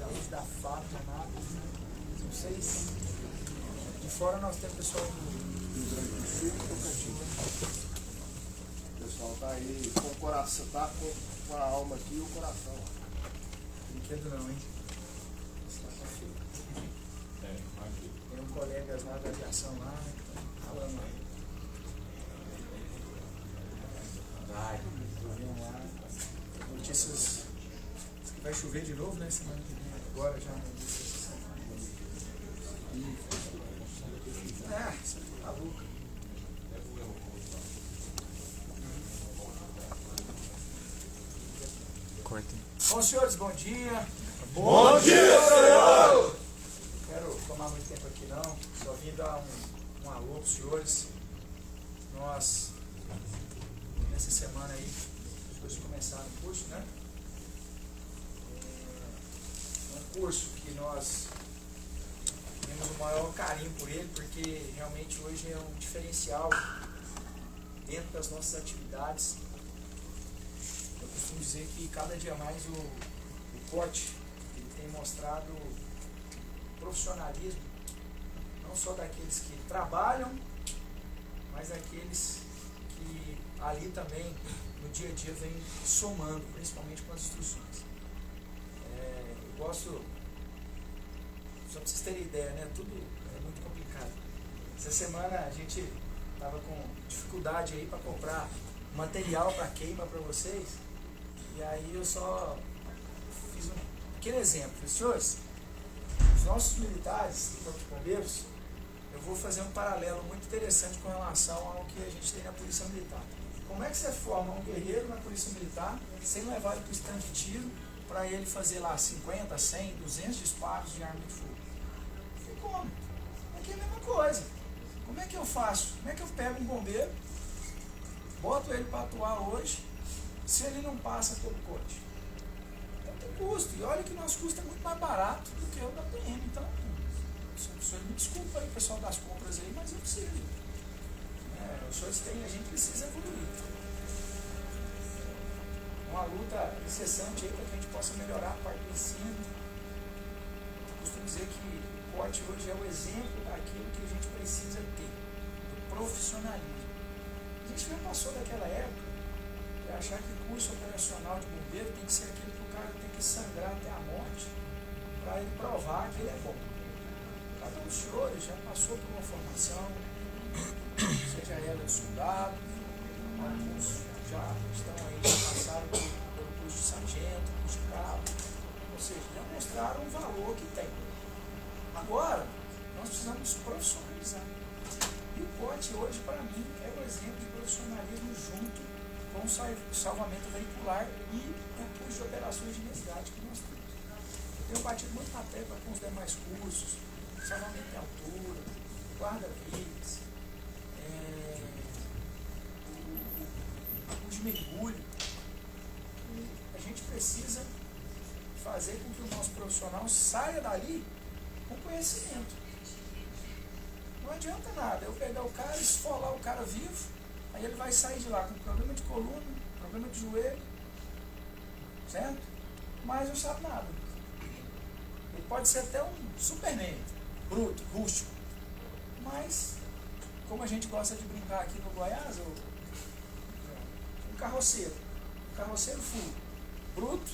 saúde da FAP, nada. Vocês, de fora nós temos pessoal do Rio Grande do Sul e Tocantins. O pessoal tá aí com o coração, tá com a alma aqui e o coração. Brinquedo não, hein? Tem um colega lá da aviação lá, falando aí. Vai, lá. Notícias que vai chover de novo, né? Semana que vem, agora já. Você tá maluco. Cortem. Bom, senhores, bom dia. Bom dia, senhor! Não quero tomar muito tempo aqui não, só vim dar um alô para os senhores. Nós, nessa semana aí, os senhores começaram o curso, né? É um curso que nós temos o maior carinho por ele, porque realmente hoje é um diferencial dentro das nossas atividades. Eu costumo dizer que cada dia mais o COT ele tem mostrado profissionalismo, não só daqueles que trabalham, mas daqueles que ali também no dia a dia vem somando, principalmente com as instruções. Eu gosto, só para vocês terem ideia, né? Tudo é muito complicado. Essa semana a gente estava com dificuldade aí para comprar material para queima para vocês, e aí eu só fiz um pequeno exemplo. Senhores, os nossos militares do Corpo de Bombeiros, eu vou fazer um paralelo muito interessante com relação ao que a gente tem na Polícia Militar. Como é que você forma um guerreiro na Polícia Militar sem levar ele para o stand de tiro para ele fazer lá 50, 100, 200 disparos de arma de fogo? E como? Aqui é a mesma coisa. Como é que eu faço? Como é que eu pego um bombeiro, boto ele para atuar hoje, se ele não passa pelo COT? Então tem custo. E olha que o nosso custo é muito mais barato do que o da PM. Então, os senhores me desculpa aí, pessoal das compras aí, mas eu preciso. Os senhores têm, a gente precisa evoluir. Uma luta incessante aí para que a gente possa melhorar a parte do ensino. Eu costumo dizer que o COT hoje é o exemplo daquilo que a gente precisa ter, do profissionalismo. A gente não passou daquela época de achar que o curso operacional de bombeiro tem que ser aquilo que o cara tem que sangrar até a morte para ele provar que ele é bom. Cada um dos senhores já passou por uma formação, seja ela de soldado, alguns já estão aí, já passaram pelo curso de sargento, curso de cabo, ou seja, já mostraram o valor que tem. Agora, nós precisamos nos profissionalizar. E o COT hoje, para mim, é um exemplo de profissionalismo junto com o salvamento veicular e o curso de operações de resgate que nós temos. Eu tenho batido muito na tecla com os demais cursos, salvamento em altura, guarda-vidas, o de mergulho. A gente precisa fazer com que o nosso profissional saia dali com conhecimento. Não adianta nada eu pegar o cara, esfolar o cara vivo, aí ele vai sair de lá com problema de coluna, problema de joelho, certo? Mas não sabe nada. Ele pode ser até um Superman, bruto, rústico, mas, como a gente gosta de brincar aqui no Goiás, um carroceiro full, bruto,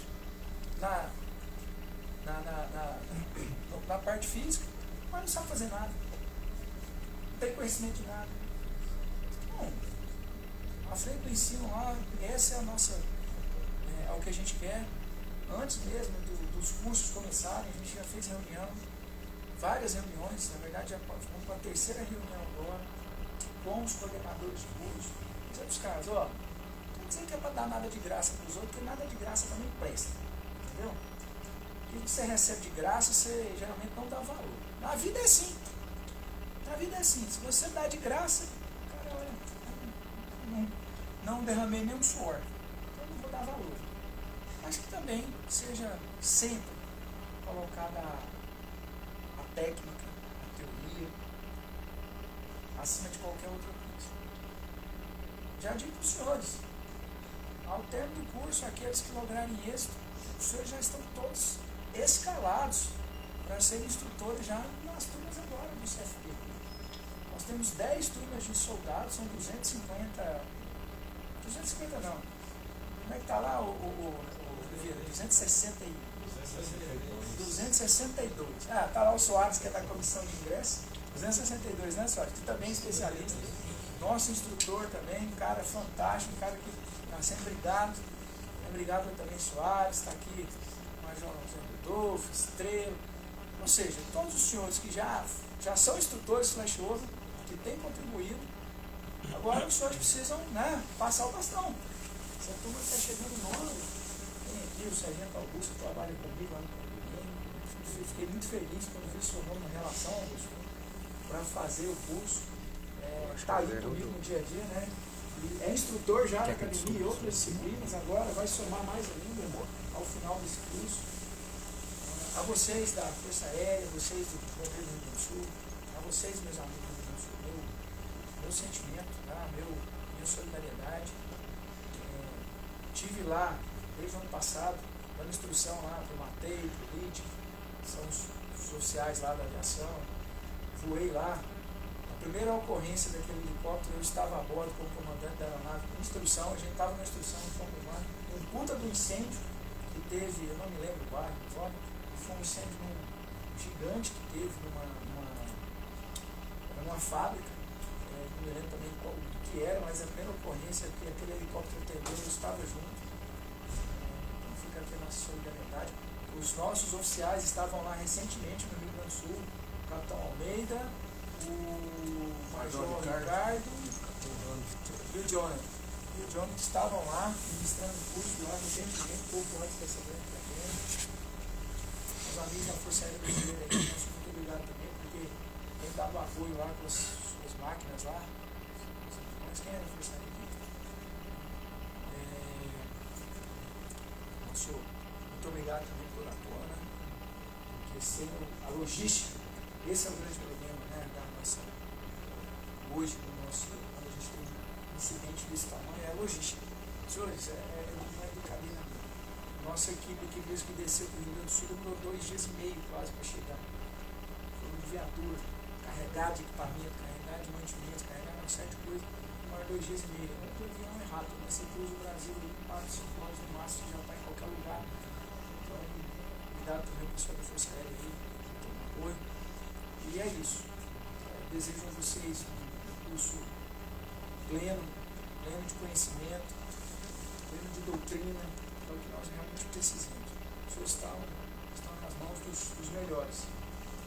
na parte física, mas não sabe fazer nada, não tem conhecimento de nada. Bom, à frente do ensino lá, essa é a nossa, é o que a gente quer. Antes mesmo dos cursos começarem, a gente já fez reunião, várias reuniões, na verdade já vamos para a terceira reunião agora, com os coordenadores de curso, dizendo os caras, não quer dizer que é para dar nada de graça para os outros, porque nada de graça também presta, entendeu? O que você recebe de graça, você geralmente não dá valor. Na vida é assim. Na vida é assim. Se você dá de graça, cara, olha, não derramei nenhum suor, então não vou dar valor. Mas que também seja sempre colocada a técnica, a teoria, acima de qualquer outra coisa. Já digo para os senhores, ao término do curso, aqueles que lograrem êxito, os senhores já estão todos escalados soldados para serem instrutores já nas turmas agora do CFP. Nós temos 10 turmas de soldados, são 250 não. Como é que está lá o 262. Ah, está lá o Soares, que é da comissão de ingresso. 262, né, Soares? Que também é especialista. Nosso instrutor também, um cara fantástico, um cara que está sempre obrigado. Obrigado também, Soares, está aqui, Major Rodolfo, Estrela. Ou seja, todos os senhores que já são instrutores flashover, que têm contribuído, agora os senhores precisam, né, passar o bastão. Essa turma está chegando nova. Tem aqui o Sargento Augusto, que trabalha comigo lá no condomínio. Fiquei muito feliz quando vi o seu nome na relação, Augusto, para fazer o curso. Está aí comigo no dia a dia, né? E é instrutor já da academia e outras disciplinas, agora vai somar mais ainda ao final desse curso. A vocês da Força Aérea, vocês do Bombeiro do Rio Grande do Sul, a vocês, meus amigos do Rio Grande do Sul, meu sentimento, tá? Minha solidariedade. Estive lá desde o ano passado, dando instrução lá para o Matei, para o Lite, que são os sociais lá da aviação. Voei lá. A primeira ocorrência daquele helicóptero, eu estava a bordo como comandante da aeronave, com instrução, a gente estava na instrução, fomos lá. Um puta do incêndio que teve, eu não me lembro o bairro, foi um incêndio gigante que teve numa fábrica. Não me lembro também o que era, mas a primeira ocorrência que aquele helicóptero teve, eu estava junto. Então fica aqui a nossa solidariedade. Os nossos oficiais estavam lá recentemente no Rio Grande do Sul, o Capitão Almeida, o Major Ricardo e o Jonathan estavam lá ministrando o curso lá recentemente, pouco antes dessa grande tragédia. Os amigos da Força Aérea Brasileira aqui, nosso muito obrigado também, porque tem dado apoio lá com as máquinas lá. Mas quem é da Força Aérea aqui? Muito obrigado também por apoio, né? Porque sendo a logística, esse é o grande problema, né? Da nossa, hoje, quando a gente tem um incidente desse tamanho, é a logística. Senhores, não é brincadeira. Nossa equipe que desceu para o Rio Grande do Sul demorou 2 dias e meio quase para chegar. Foi uma viatura, carregar de equipamento, carregar de mantimentos, carregar uma série de coisas, demorou 2 dias e meio. Não é um avião errado, mas você cruza o Brasil ali, 4, 5 horas no máximo, já está em qualquer lugar. Então, cuidado também com o pessoal da Força Aérea aí, tem apoio. E é isso. Desejo a vocês um curso pleno de conhecimento, pleno de doutrina, é o que nós realmente precisamos. Os senhores estão nas mãos dos melhores.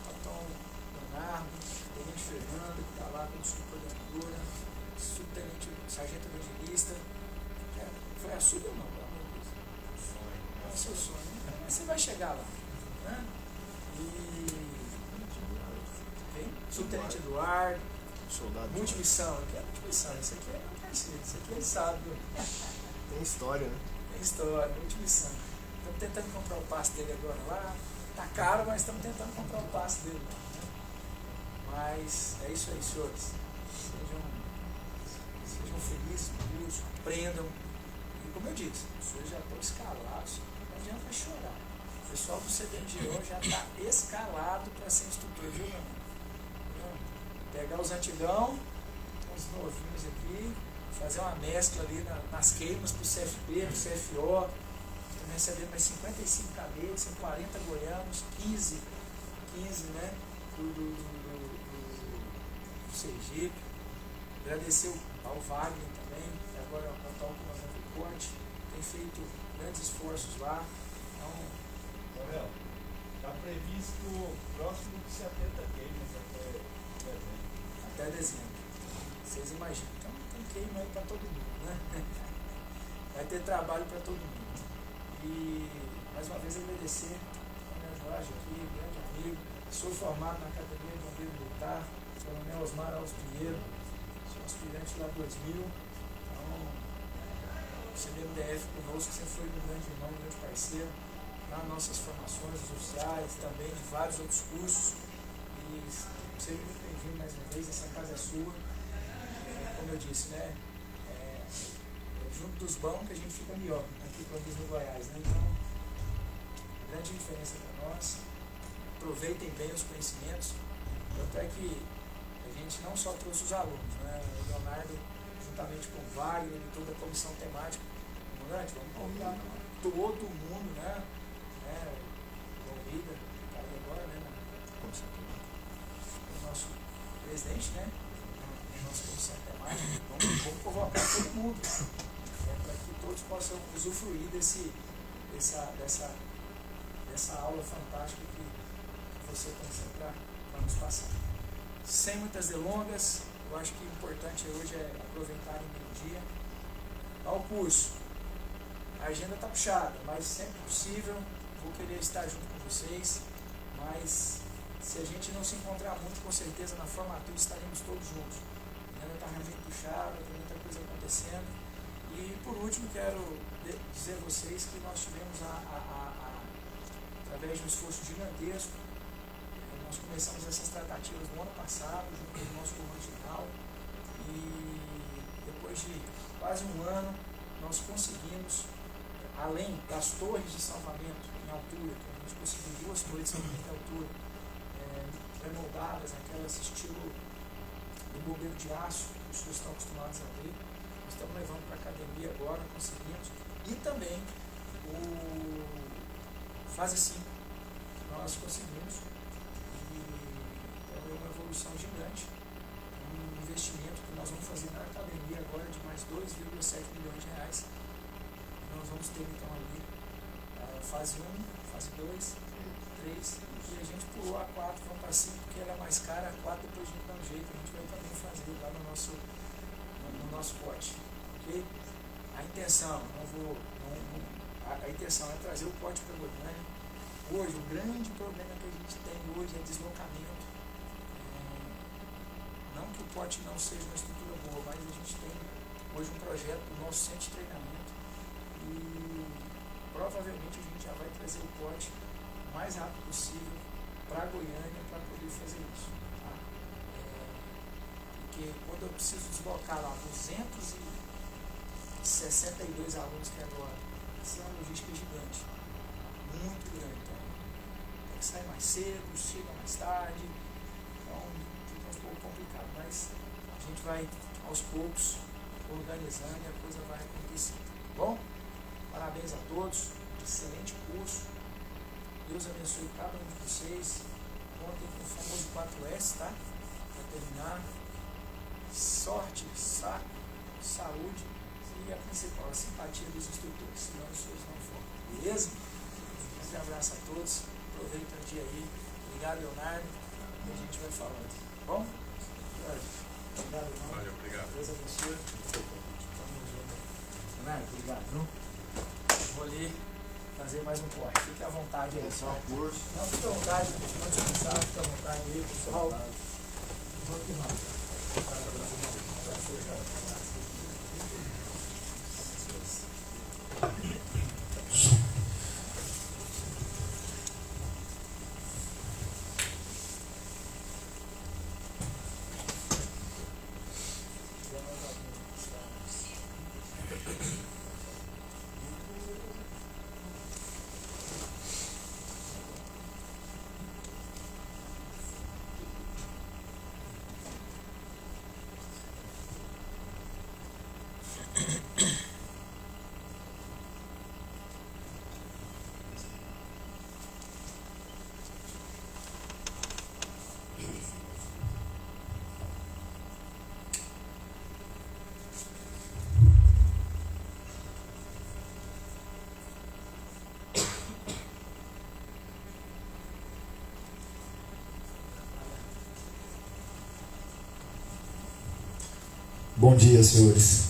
Capitão Leonardo, Tenente Fernando, que está lá como subcoordenadora, subtenente, sargento evangelista. Foi a sua ou não? Pelo amor de Deus. É o seu sonho. Mas você vai chegar lá. Né? Subtenente Eduardo, multimissão, aqui é multimissão, isso aqui é meu parceiro, isso aqui ele sabe. Tem história, né? Tem história, multimissão. Estamos tentando comprar o passe dele agora lá, tá caro, mas estamos tentando comprar o passe dele lá. Né? Mas é isso aí, senhores. Sejam felizes no curso, aprendam. E como eu disse, os senhores já estão escalados, não adianta chorar. O pessoal do CDGO já está escalado para ser instrutor, viu, meu irmão? Pegar os antigão, os novinhos aqui, fazer uma mescla ali nas queimas para o CFP, para o CFO. Estamos recebendo mais 55 cadetes, 40 goianos, 15 né, do Sergipe. Agradecer ao Wagner também, que agora é o atual comandante do corte, tem feito grandes esforços lá. Então, está previsto próximo de 70 queimas até dezembro. Vocês imaginam. Então tem queima aí para todo mundo, né? Vai ter trabalho para todo mundo. E mais uma vez agradecer ao meu Jorge aqui, grande amigo. Sou formado na Academia de Bombeiro Militar, Coronel Osmar Alves Pinheiro, sou aspirante lá 2000. Então, o CBMDF conosco sempre foi um grande irmão, um grande parceiro nas nossas formações oficiais, também de vários outros cursos. E seja muito bem-vindo mais uma vez, essa casa é sua. Como eu disse, né? Junto dos bons que a gente fica melhor aqui quando no Goiás, né? Então, grande diferença para nós. aproveitem bem os conhecimentos. Tanto é que a gente não só trouxe os alunos, né? O Leonardo, juntamente com o Wagner e toda a comissão temática, comandante, vamos convidar todo mundo, né? Convida, tá aí agora, né? O nosso presidente, né? A nossa comissão temática, vamos convocar todo mundo, para que todos possam usufruir dessa aula fantástica que você tem sempre para nos passar. Sem muitas delongas, eu acho que o importante hoje é aproveitar o meio-dia. Ao curso, a agenda está puxada, mas sempre possível, vou querer estar junto com vocês, mas se a gente não se encontrar muito, com certeza na formatura estaremos todos juntos. A agenda está realmente puxada, tem muita coisa acontecendo. E por último, quero dizer a vocês que nós tivemos, através de um esforço gigantesco, nós começamos essas tratativas no ano passado, junto com o nosso governo regional, e depois de quase um ano, nós conseguimos, além das torres de salvamento em altura, que a gente conseguiu 2 torres de salvamento em altura, remoldadas, aquelas estilo de bombeiro de aço, que os senhores estão acostumados a ver. Nós estamos levando para a academia agora, conseguimos. E também o fase 5, que nós conseguimos. E é uma evolução gigante. Um investimento que nós vamos fazer na academia agora de mais 2,7 milhões de reais. Nós vamos ter então ali a fase 1, fase 2, 3, e a gente pulou a 4, vamos para 5, porque ela é mais cara, a 4 depois a gente dá um jeito, a gente vai também fazer lá no nosso pote, ok? A intenção, a intenção é trazer o pote para Goiânia. Hoje, o grande problema que a gente tem hoje é deslocamento. Não que o pote não seja uma estrutura boa, mas a gente tem hoje um projeto do nosso centro de treinamento e provavelmente a gente já vai trazer o pote o mais rápido possível para Goiânia para poder fazer isso. Tá? Porque quando eu preciso deslocar lá 262 alunos que agora, isso é uma logística gigante, muito grande. Então, tem que sair mais cedo, chega mais tarde, então fica um pouco complicado, mas a gente vai aos poucos organizando e a coisa vai acontecer. Tá bom? Parabéns a todos, excelente curso. Deus abençoe cada um de vocês. Contem com o famoso 4S, tá? Para terminar. Sorte, saco, saúde e a principal, a simpatia dos instrutores, senão os senhores não foram. Beleza? Um grande abraço a todos. Aproveita o dia aí. Obrigado, Leonardo. E a gente vai falando. Tá bom? Obrigado, irmão. Valeu, obrigado. Deus abençoe. Leonardo, obrigado, viu? Vou ali fazer mais um corte. Fique à vontade aí, pessoal. Não, fique à vontade, não te cansar, fique à vontade aí, pessoal. Vamos aqui, não. Bom dia, senhores.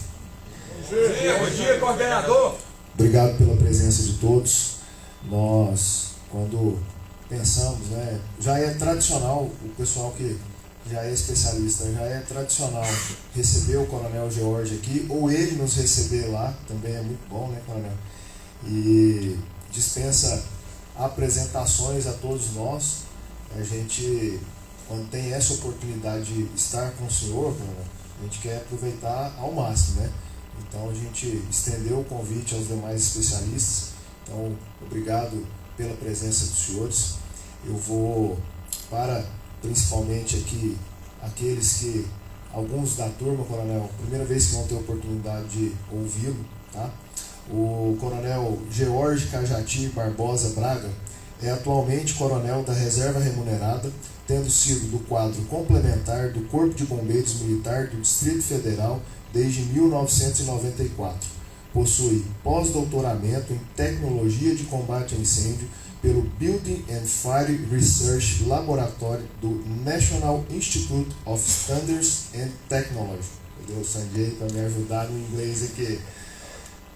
Bom dia, coordenador. Obrigado pela presença de todos. Nós, quando pensamos, né, já é tradicional, o pessoal que já é especialista, já é tradicional receber o Coronel George aqui, ou ele nos receber lá, também é muito bom, né, Coronel? E dispensa apresentações a todos nós. A gente, quando tem essa oportunidade de estar com o senhor, Coronel, a gente quer aproveitar ao máximo, né? Então a gente estendeu o convite aos demais especialistas. Então, obrigado pela presença dos senhores. eu vou para principalmente aqui aqueles que, alguns da turma, coronel, primeira vez que vão ter oportunidade de ouvi-lo, tá? O coronel George Cajati Barbosa Braga é atualmente coronel da Reserva Remunerada, tendo sido do quadro complementar do Corpo de Bombeiros Militar do Distrito Federal desde 1994. Possui pós-doutoramento em Tecnologia de Combate a Incêndio pelo Building and Fire Research Laboratory do National Institute of Standards and Technology. Entendeu? O Sanjay para me ajudar no inglês aqui.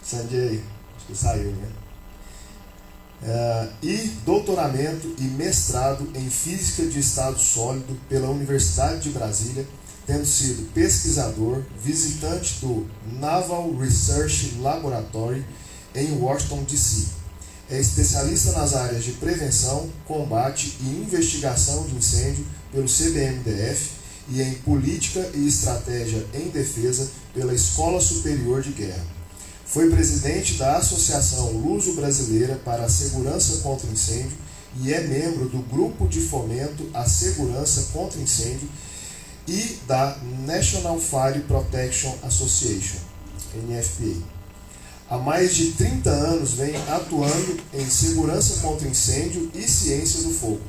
Sanjay, acho que saiu, né? E doutoramento e mestrado em Física de Estado Sólido pela Universidade de Brasília, tendo sido pesquisador visitante do Naval Research Laboratory em Washington, D.C. É especialista nas áreas de prevenção, combate e investigação de incêndio pelo CBMDF e em política e estratégia em defesa pela Escola Superior de Guerra. Foi presidente da Associação Luso-Brasileira para a Segurança contra Incêndio e é membro do Grupo de Fomento à Segurança contra Incêndio e da National Fire Protection Association, NFPA. Há mais de 30 anos vem atuando em segurança contra incêndio e ciência do fogo,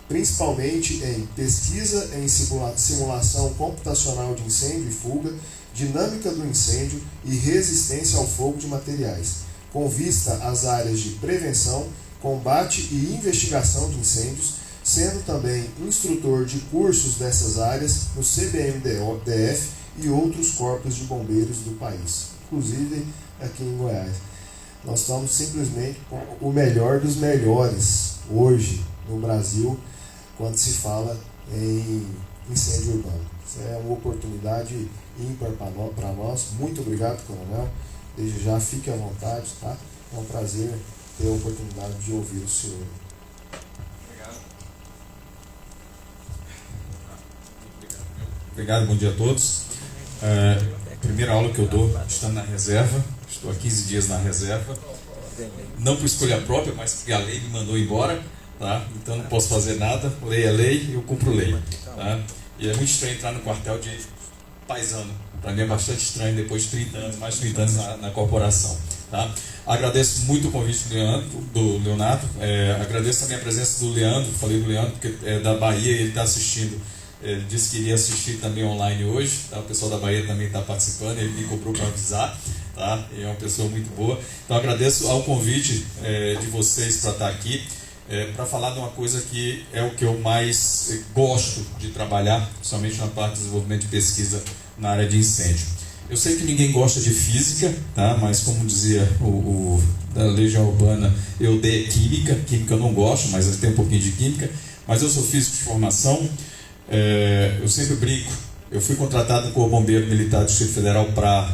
principalmente em pesquisa em simulação computacional de incêndio e fuga, dinâmica do incêndio e resistência ao fogo de materiais, com vista às áreas de prevenção, combate e investigação de incêndios, sendo também instrutor de cursos dessas áreas no CBMDF e outros corpos de bombeiros do país, inclusive aqui em Goiás. Nós estamos simplesmente com o melhor dos melhores hoje no Brasil quando se fala em incêndio urbano. Isso é uma oportunidade ímpar para nós. Muito obrigado, coronel. Desde já, fique à vontade, tá? É um prazer ter a oportunidade de ouvir o senhor. Obrigado, bom dia a todos. Primeira aula que eu dou, estando na reserva, estou há 15 dias na reserva, não por escolha própria, mas porque a lei me mandou embora, tá? Então não posso fazer nada, lei é lei e eu cumpro lei. Tá? E é muito estranho entrar no quartel de paisano, para mim é bastante estranho depois de 30 anos, mais de 30 anos na corporação. Tá? Agradeço muito o convite do Leonardo, agradeço também a presença do Leandro, falei do Leandro porque é da Bahia e ele está assistindo. Ele disse que iria assistir também online hoje, tá? O pessoal da Bahia também está participando, ele me cobrou para avisar, tá? E é uma pessoa muito boa. Então agradeço ao convite de vocês para estar aqui, para falar de uma coisa que é o que eu mais gosto de trabalhar, principalmente na parte de desenvolvimento de pesquisa na área de incêndio. Eu sei que ninguém gosta de física, tá? Mas como dizia o da Legião Urbana, eu dei química eu não gosto, mas eu tenho um pouquinho de química, mas eu sou físico de formação. Eu sempre brinco, eu fui contratado como bombeiro militar do Distrito Federal para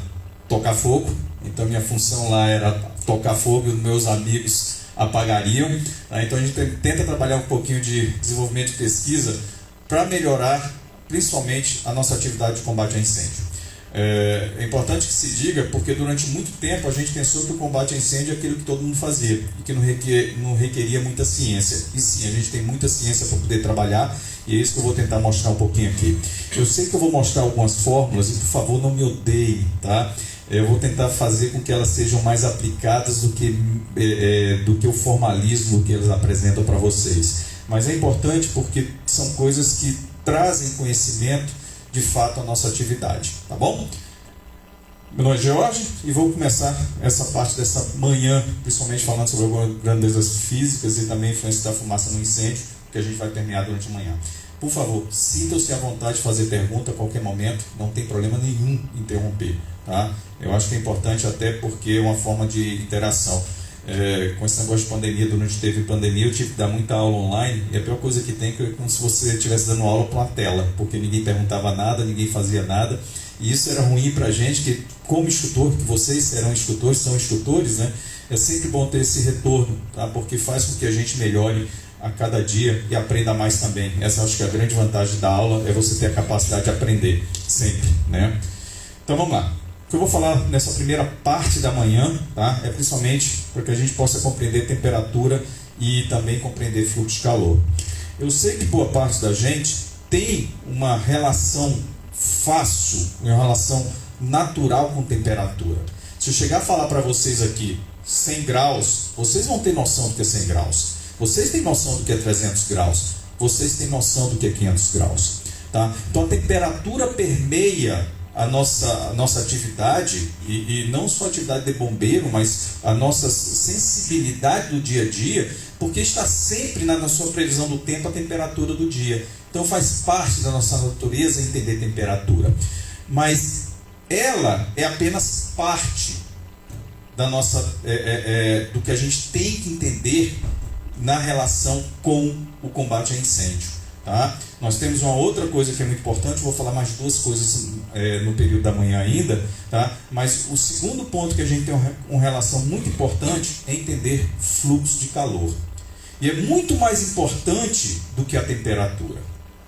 tocar fogo, então minha função lá era tocar fogo e os meus amigos apagariam, tá? Então a gente tenta trabalhar um pouquinho de desenvolvimento de pesquisa para melhorar principalmente a nossa atividade de combate a incêndio. É importante que se diga, porque durante muito tempo a gente pensou que o combate a incêndio é aquilo que todo mundo fazia e que não requeria muita ciência. E sim, a gente tem muita ciência para poder trabalhar e é isso que eu vou tentar mostrar um pouquinho aqui. Eu sei que eu vou mostrar algumas fórmulas e por favor não me odeiem, tá? Eu vou tentar fazer com que elas sejam mais aplicadas do que o formalismo que eles apresentam para vocês. Mas é importante porque são coisas que trazem conhecimento de fato a nossa atividade, tá bom? Meu nome é Jorge e vou começar essa parte dessa manhã, principalmente falando sobre grandezas físicas e também influência da fumaça no incêndio, que a gente vai terminar durante a manhã. Por favor, sintam-se à vontade de fazer pergunta a qualquer momento, não tem problema nenhum em interromper, tá? Eu acho que é importante até porque é uma forma de interação. Com esse negócio de pandemia, durante teve pandemia, eu tive que dar muita aula online, e a pior coisa que tem é como se você estivesse dando aula para uma tela, porque ninguém perguntava nada, ninguém fazia nada, e isso era ruim para a gente, que como instrutor, que vocês são instrutores, né? É sempre bom ter esse retorno, tá? Porque faz com que a gente melhore a cada dia e aprenda mais também. Essa acho que é a grande vantagem da aula, é você ter a capacidade de aprender, sempre, né? Então vamos lá. O que eu vou falar nessa primeira parte da manhã, tá? É principalmente para que a gente possa compreender temperatura e também compreender fluxo de calor. Eu sei que boa parte da gente tem uma relação fácil, uma relação natural com temperatura. Se eu chegar a falar para vocês aqui 100 graus, vocês vão ter noção do que é 100 graus. Vocês têm noção do que é 300 graus. Vocês têm noção do que é 500 graus. Tá? Então a temperatura permeia a nossa atividade, e não só a atividade de bombeiro, mas a nossa sensibilidade do dia a dia, porque está sempre na sua previsão do tempo a temperatura do dia. Então faz parte da nossa natureza entender temperatura. Mas ela é apenas parte da nossa, do que a gente tem que entender na relação com o combate a incêndio. Tá? Nós temos uma outra coisa que é muito importante, vou falar mais duas coisas no período da manhã ainda, tá? Mas o segundo ponto que a gente tem uma relação muito importante é entender fluxo de calor. E é muito mais importante do que a temperatura.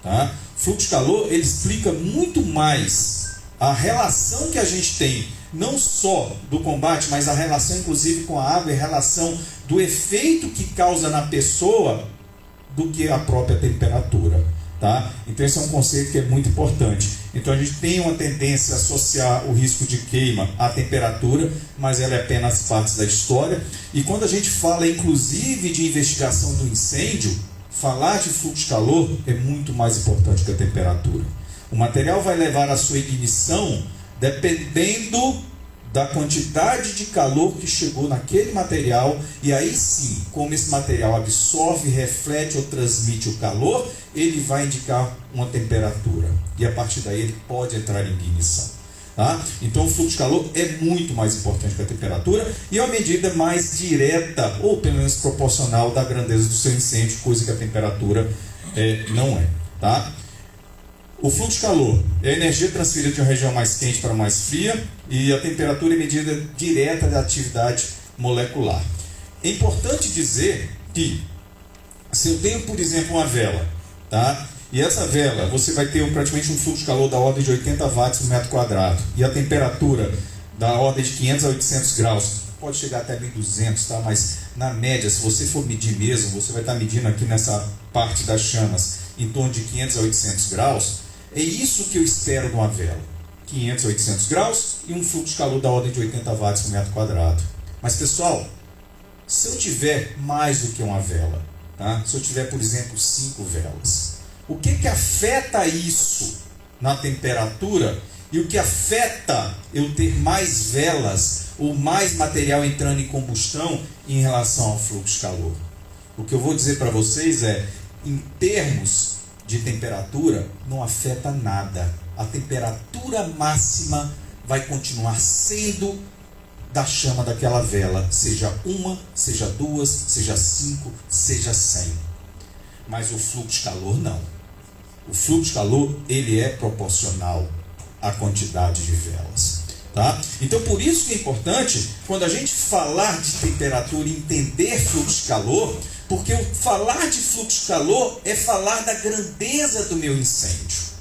Tá? Fluxo de calor, ele explica muito mais a relação que a gente tem, não só do combate, mas a relação inclusive com a água e a relação do efeito que causa na pessoa do que a própria temperatura. Tá? Então esse é um conceito que é muito importante. Então a gente tem uma tendência a associar o risco de queima à temperatura, mas ela é apenas parte da história. E quando a gente fala inclusive de investigação do incêndio, falar de fluxo de calor é muito mais importante que a temperatura. O material vai levar a sua ignição dependendo da quantidade de calor que chegou naquele material, e aí sim, como esse material absorve, reflete ou transmite o calor, ele vai indicar uma temperatura, e a partir daí ele pode entrar em ignição. Tá? Então o fluxo de calor é muito mais importante que a temperatura, e é uma medida mais direta, ou pelo menos proporcional da grandeza do seu incêndio, coisa que a temperatura não é. Tá? O fluxo de calor é a energia transferida de uma região mais quente para mais fria, e a temperatura é medida direta da atividade molecular. É importante dizer que, se eu tenho, por exemplo, uma vela, tá? E essa vela, você vai ter praticamente um fluxo de calor da ordem de 80 watts por metro quadrado, e a temperatura da ordem de 500 a 800 graus, pode chegar até 1200, tá? Mas na média, se você for medir mesmo, você vai estar medindo aqui nessa parte das chamas, em torno de 500 a 800 graus, é isso que eu espero de uma vela. 500 a 800 graus e um fluxo de calor da ordem de 80 watts por metro quadrado. Mas pessoal, se eu tiver mais do que uma vela, tá? Se eu tiver, por exemplo, 5 velas, o que afeta isso na temperatura e o que afeta eu ter mais velas ou mais material entrando em combustão em relação ao fluxo de calor? O que eu vou dizer para vocês é, em termos de temperatura, não afeta nada. A temperatura máxima vai continuar sendo da chama daquela vela, seja uma, seja duas, seja 5, seja 100. Mas o fluxo de calor não. O fluxo de calor, ele é proporcional à quantidade de velas. Tá? Então por isso que é importante, quando a gente falar de temperatura e entender fluxo de calor, porque falar de fluxo de calor é falar da grandeza do meu incêndio.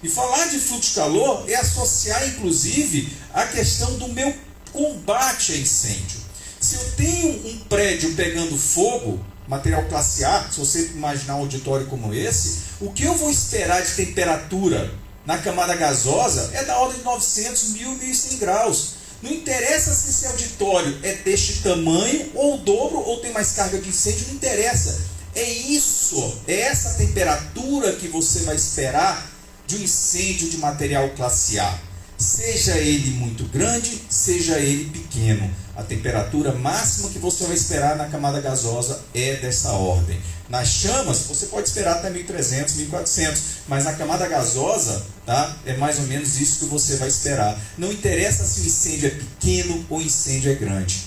E falar de fluxo de calor é associar, inclusive, a questão do meu combate a incêndio. Se eu tenho um prédio pegando fogo, material classe A, se você imaginar um auditório como esse, o que eu vou esperar de temperatura na camada gasosa é da ordem de 900, 1000, 1100 graus. Não interessa se esse auditório é deste tamanho, ou o dobro, ou tem mais carga de incêndio, não interessa. É isso, é essa temperatura que você vai esperar de um incêndio de material classe A. Seja ele muito grande, seja ele pequeno. A temperatura máxima que você vai esperar na camada gasosa é dessa ordem. Nas chamas, você pode esperar até 1300, 1400, mas na camada gasosa, tá, é mais ou menos isso que você vai esperar. Não interessa se o incêndio é pequeno ou o incêndio é grande.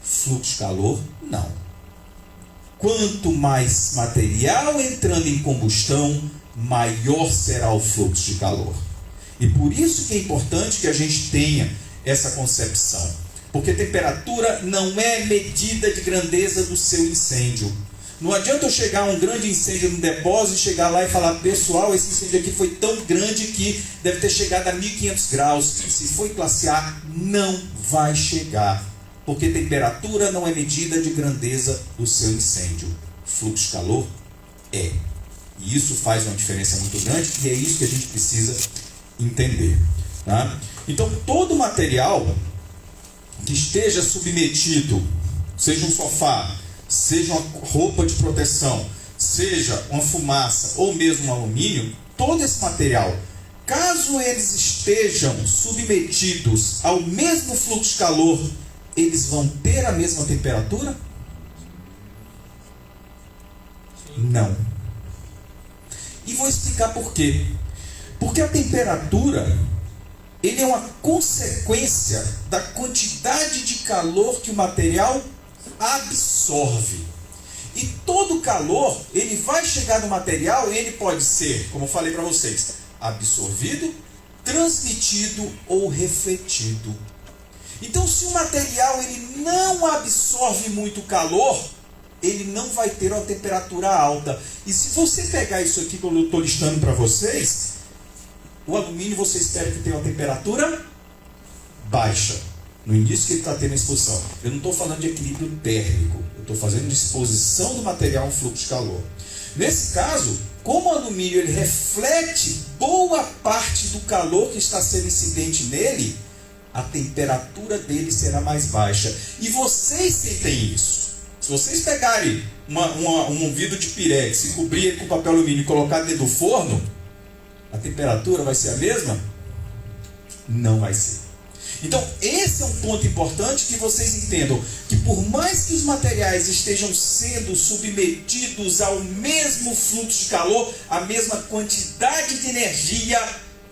Fluxo de calor, não. Quanto mais material entrando em combustão, maior será o fluxo de calor. E por isso que é importante que a gente tenha essa concepção. Porque temperatura não é medida de grandeza do seu incêndio. Não adianta eu chegar a um grande incêndio no depósito e chegar lá e falar, pessoal, esse incêndio aqui foi tão grande que deve ter chegado a 1500 graus. Se foi classe A, não vai chegar. Porque temperatura não é medida de grandeza do seu incêndio. Fluxo de calor é. E isso faz uma diferença muito grande e é isso que a gente precisa entender. Tá? Então, todo material que esteja submetido, seja um sofá, seja uma roupa de proteção, seja uma fumaça ou mesmo um alumínio, todo esse material, caso eles estejam submetidos ao mesmo fluxo de calor, eles vão ter a mesma temperatura? Não. E vou explicar por quê. Porque a temperatura, ele é uma consequência da quantidade de calor que o material absorve. E todo calor, ele vai chegar no material e ele pode ser, como eu falei para vocês, absorvido, transmitido ou refletido. Então, se o material ele não absorve muito calor, ele não vai ter uma temperatura alta. E se você pegar isso aqui que eu estou listando para vocês, o alumínio você espera que tenha uma temperatura baixa. No início que ele está tendo a exposição. Eu não estou falando de equilíbrio térmico. Eu estou fazendo de exposição do material a um fluxo de calor. Nesse caso, como o alumínio ele reflete boa parte do calor que está sendo incidente nele, a temperatura dele será mais baixa. E vocês sentem isso. Se vocês pegarem um vidro de pirex e cobrir ele com papel alumínio e colocar dentro do forno, a temperatura vai ser a mesma? Não vai ser. Então, esse é um ponto importante que vocês entendam, que por mais que os materiais estejam sendo submetidos ao mesmo fluxo de calor, a mesma quantidade de energia,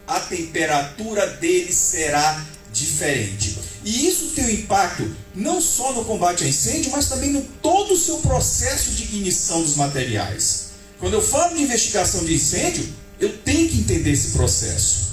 a temperatura deles será diferente. E isso tem um impacto não só no combate a incêndio, mas também no todo o seu processo de ignição dos materiais. Quando eu falo de investigação de incêndio, eu tenho que entender esse processo.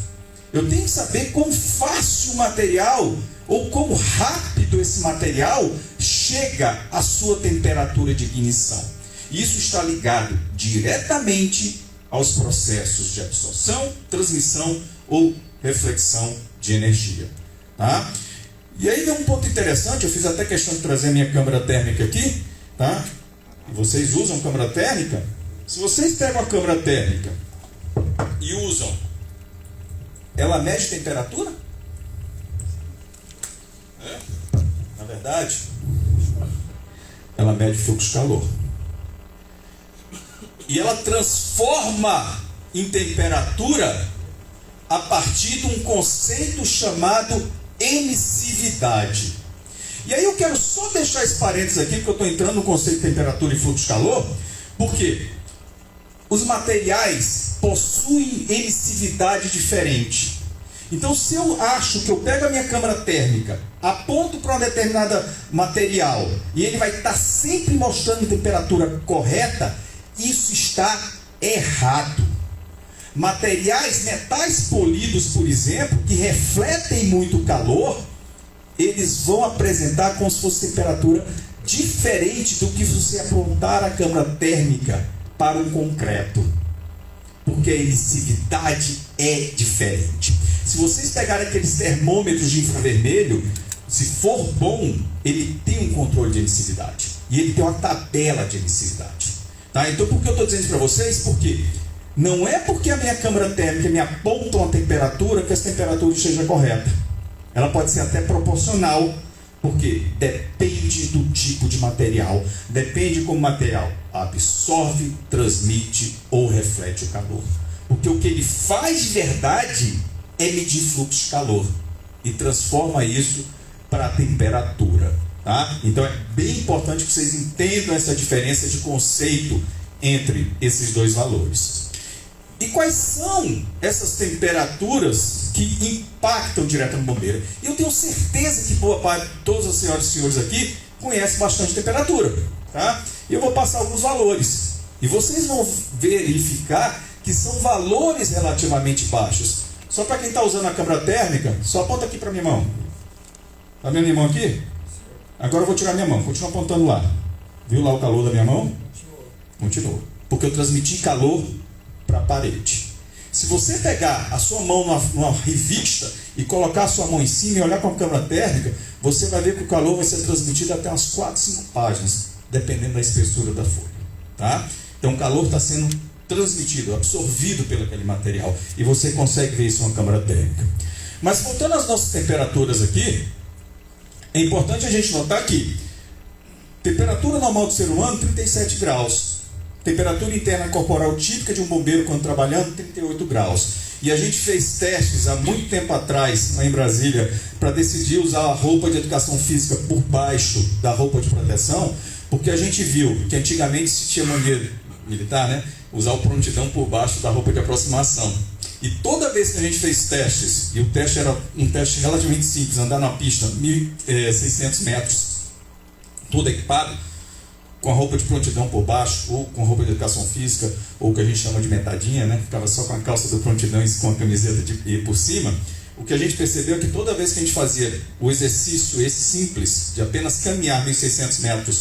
Eu tenho que saber quão fácil o material, ou quão rápido esse material chega à sua temperatura de ignição. Isso está ligado diretamente aos processos de absorção, transmissão ou reflexão de energia. Tá? E aí tem um ponto interessante, eu fiz até questão de trazer a minha câmara térmica aqui. Tá? E vocês usam câmara térmica? Se vocês pegam a câmara térmica e usam, ela mede temperatura? Na verdade, ela mede fluxo de calor. E ela transforma em temperatura a partir de um conceito chamado emissividade. E aí eu quero só deixar esse parênteses aqui, porque eu estou entrando no conceito de temperatura e fluxo de calor, porque os materiais possuem emissividade diferente. Então, se eu acho que eu pego a minha câmara térmica, aponto para um determinado material e ele vai estar sempre mostrando a temperatura correta, isso está errado. Materiais, metais polidos, por exemplo, que refletem muito calor, eles vão apresentar como se fosse temperatura diferente do que você apontar a câmara térmica para o concreto, porque a emissividade é diferente. Se vocês pegarem aqueles termômetros de infravermelho, se for bom, ele tem um controle de emissividade e ele tem uma tabela de emissividade. Tá? Então, por que eu estou dizendo isso para vocês? Porque não é porque a minha câmara térmica me aponta uma temperatura que essa temperatura esteja correta. Ela pode ser até proporcional, porque depende do tipo de material, depende como o material absorve, transmite ou reflete o calor. Porque o que ele faz de verdade é medir fluxo de calor e transforma isso para a temperatura. Tá? Então é bem importante que vocês entendam essa diferença de conceito entre esses dois valores. E quais são essas temperaturas que impactam direto no bombeiro? Eu tenho certeza que boa parte de todas as senhoras e senhores aqui conhecem bastante temperatura. Tá? E eu vou passar alguns valores. E vocês vão verificar que são valores relativamente baixos. Só para quem está usando a câmara térmica, só aponta aqui para minha mão. Está vendo minha mão aqui? Agora eu vou tirar minha mão, continua apontando lá. Viu lá o calor da minha mão? Continua. Porque eu transmiti calor para a parede. Se você pegar a sua mão numa revista e colocar a sua mão em cima e olhar com a câmera térmica, você vai ver que o calor vai ser transmitido até umas 4, 5 páginas, dependendo da espessura da folha. Tá? Então o calor está sendo transmitido, absorvido pelo aquele material. E você consegue ver isso em uma câmara térmica. Mas voltando às nossas temperaturas aqui, é importante a gente notar que temperatura normal do ser humano, 37 graus. Temperatura interna corporal típica de um bombeiro quando trabalhando, 38 graus. E a gente fez testes há muito tempo atrás, lá em Brasília, para decidir usar a roupa de educação física por baixo da roupa de proteção, porque a gente viu que antigamente se tinha mania militar, né? Usar o prontidão por baixo da roupa de aproximação. E toda vez que a gente fez testes, e o teste era um teste relativamente simples, andar na pista 1.600 metros, todo equipado, com a roupa de prontidão por baixo, ou com roupa de educação física, ou o que a gente chama de metadinha, né? Ficava só com a calça do prontidão e com a camiseta por cima. O que a gente percebeu é que toda vez que a gente fazia o exercício esse simples, de apenas caminhar 1.600 metros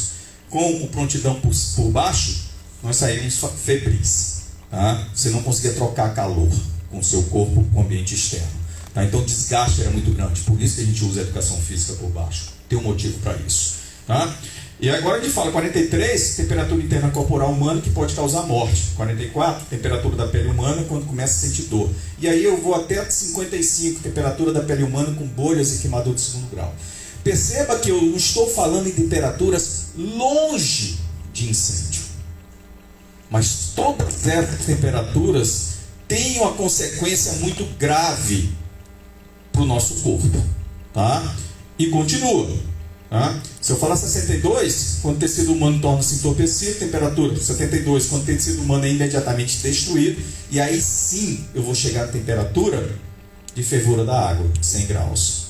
com o prontidão por baixo, nós saímos febris. Tá? Você não conseguia trocar calor com o seu corpo com o ambiente externo. Tá? Então o desgaste era muito grande, por isso que a gente usa a educação física por baixo. Tem um motivo para isso. Tá? E agora a gente fala 43, temperatura interna corporal humana que pode causar morte. 44, temperatura da pele humana quando começa a sentir dor. E aí eu vou até 55, temperatura da pele humana com bolhas e queimadura de segundo grau. Perceba que eu não estou falando em temperaturas longe de incêndio. Mas todas essas temperaturas têm uma consequência muito grave para o nosso corpo. Tá? E continua. Tá? Se eu falar 62, quando o tecido humano torna-se entorpecido, temperatura 72, quando o tecido humano é imediatamente destruído, e aí sim eu vou chegar à temperatura de fervura da água, 100 graus.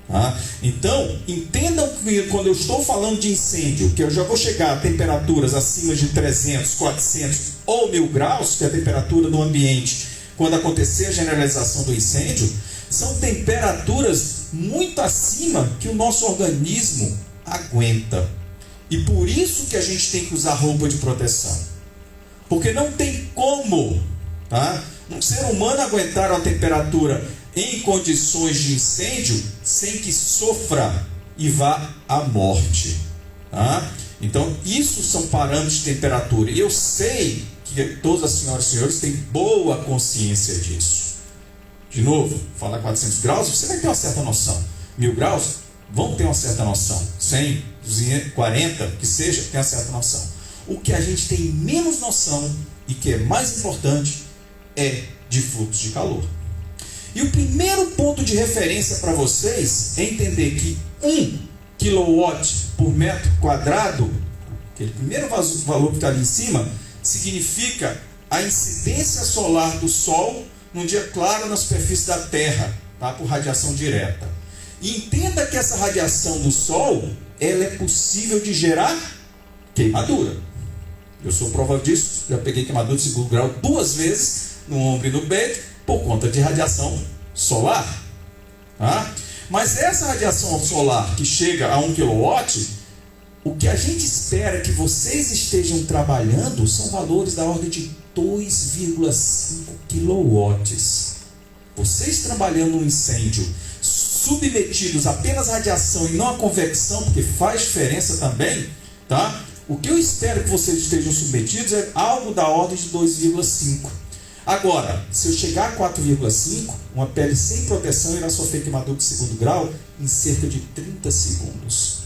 Tá? Então, entendam que quando eu estou falando de incêndio, que eu já vou chegar a temperaturas acima de 300, 400 ou 1000 graus, que é a temperatura do ambiente, quando acontecer a generalização do incêndio, são temperaturas muito acima que o nosso organismo aguenta. E por isso que a gente tem que usar roupa de proteção. Porque não tem como, tá, um ser humano aguentar uma temperatura em condições de incêndio sem que sofra e vá à morte. Tá? Então, isso são parâmetros de temperatura. E eu sei que todas as senhoras e senhores têm boa consciência disso. De novo, falar 400 graus, você vai ter uma certa noção. 1000 graus, vão ter uma certa noção. 100, 240, que seja, tem uma certa noção. O que a gente tem menos noção, e que é mais importante, é de fluxo de calor. E o primeiro ponto de referência para vocês é entender que 1 kW por metro quadrado, aquele primeiro valor que está ali em cima, significa a incidência solar do Sol num dia claro na superfície da Terra, tá? Por radiação direta. E entenda que essa radiação do Sol, ela é possível de gerar queimadura. Eu sou prova disso, já peguei queimadura de segundo grau 2 vezes, no ombro e no peito, por conta de radiação solar. Tá? Mas essa radiação solar que chega a 1 kW, o que a gente espera que vocês estejam trabalhando são valores da ordem de 2,5 kW. Vocês trabalhando um incêndio, submetidos apenas à radiação e não à convecção, porque faz diferença também, tá? O que eu espero que vocês estejam submetidos é algo da ordem de 2,5. Agora, se eu chegar a 4,5, uma pele sem proteção irá sofrer queimadura de segundo grau em cerca de 30 segundos.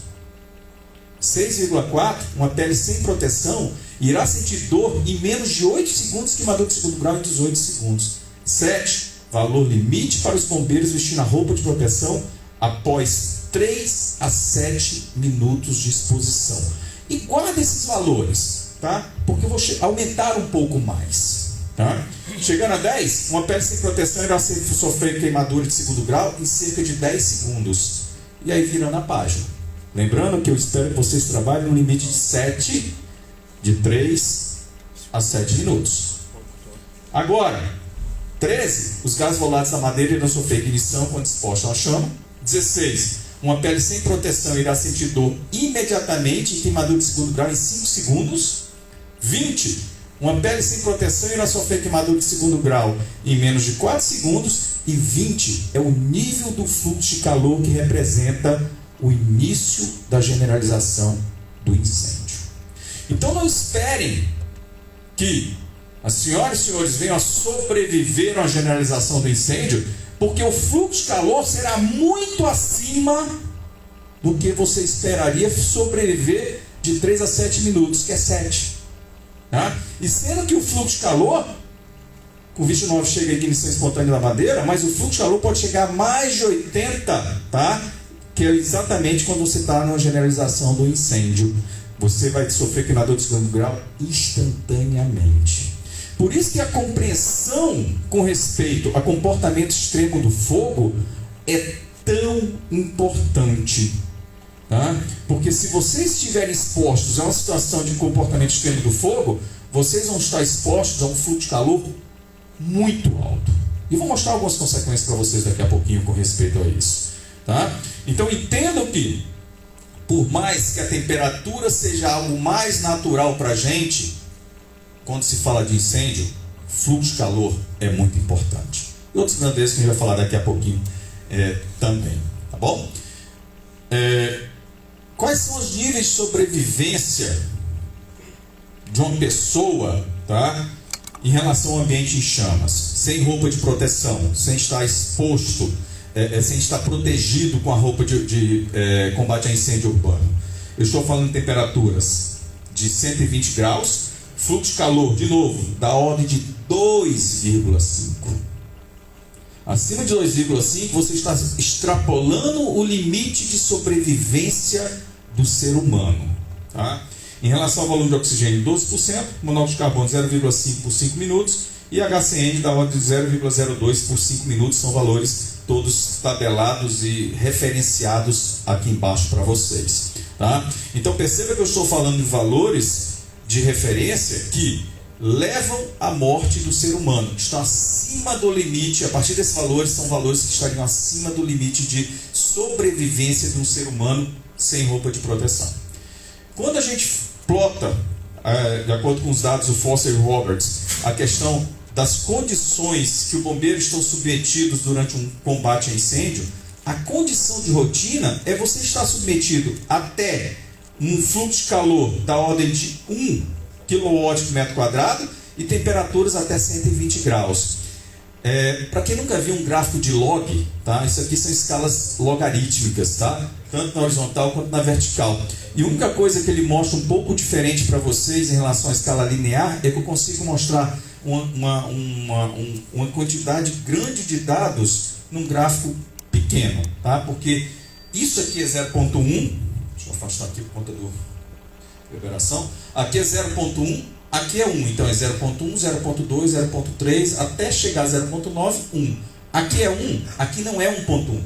6,4, uma pele sem proteção irá sentir dor em menos de 8 segundos, queimadura de segundo grau em 18 segundos. 7, valor limite para os bombeiros vestindo a roupa de proteção após 3 a 7 minutos de exposição. E guarda esses valores, tá? Porque eu vou aumentar um pouco mais. Tá? Chegando a 10, uma pele sem proteção irá sofrer queimadura de segundo grau em cerca de 10 segundos. E aí virando a página. Lembrando que eu espero que vocês trabalhem no limite de 7, de 3 a 7 minutos. Agora, 13, os gases voláteis da madeira irão sofrer ignição quando expostos à chama. 16, uma pele sem proteção irá sentir dor imediatamente e queimadura de segundo grau em 5 segundos. 20, uma pele sem proteção irá sofrer queimadura de segundo grau em menos de 4 segundos. E 20 é o nível do fluxo de calor que representa o início da generalização do incêndio. Então não esperem que As senhoras e senhores venham a sobreviver a uma generalização do incêndio, porque o fluxo de calor será muito acima do que você esperaria sobreviver de 3 a 7 minutos, que é 7. Tá? E sendo que o fluxo de calor, o 29 chega à ignição espontânea da madeira, mas o fluxo de calor pode chegar a mais de 80, tá? Que é exatamente quando você está numa generalização do incêndio. Você vai sofrer queimadura de segundo grau instantaneamente. Por isso que a compreensão com respeito a comportamento extremo do fogo é tão importante. Tá? Porque se vocês estiverem expostos a uma situação de comportamento extremo do fogo, vocês vão estar expostos a um fluxo de calor muito alto. E vou mostrar algumas consequências para vocês daqui a pouquinho com respeito a isso. Tá? Então entendam que, por mais que a temperatura seja algo mais natural para a gente, quando se fala de incêndio, fluxo de calor é muito importante. E outras grandezas que a gente vai falar daqui a pouquinho também. Tá bom? Quais são os níveis de sobrevivência de uma pessoa, tá, em relação ao ambiente em chamas? Sem roupa de proteção, sem estar exposto, sem estar protegido com a roupa de combate a incêndio urbano. Eu estou falando de temperaturas de 120 graus, fluxo de calor, de novo, da ordem de 2,5. Acima de 2,5 você está extrapolando o limite de sobrevivência do ser humano. Tá? Em relação ao volume de oxigênio, 12%, monóxido de carbono 0,5 por 5 minutos e HCN da ordem de 0,02 por 5 minutos. São valores todos tabelados e referenciados aqui embaixo para vocês. Tá? Então perceba que eu estou falando de valores de referência que levam à morte do ser humano, que estão acima do limite. A partir desses valores, são valores que estariam acima do limite de sobrevivência de um ser humano sem roupa de proteção. Quando a gente plota, de acordo com os dados do Foster e Roberts, a questão das condições que os bombeiros estão submetidos durante um combate a incêndio, a condição de rotina é você estar submetido até um fluxo de calor da ordem de 1 kW por metro quadrado e temperaturas até 120 graus. Para quem nunca viu um gráfico de log, tá? Isso aqui são escalas logarítmicas, tá? Tanto na horizontal quanto na vertical. E a única coisa que ele mostra um pouco diferente para vocês em relação à escala linear é que eu consigo mostrar uma quantidade grande de dados num gráfico pequeno, tá? Porque isso aqui é 0,1. Deixa eu afastar aqui por conta da liberação. Aqui é 0,1, aqui é 1. Então é 0,1, 0,2, 0,3, até chegar a 0,9, 1. Aqui é 1, aqui não é 1,1.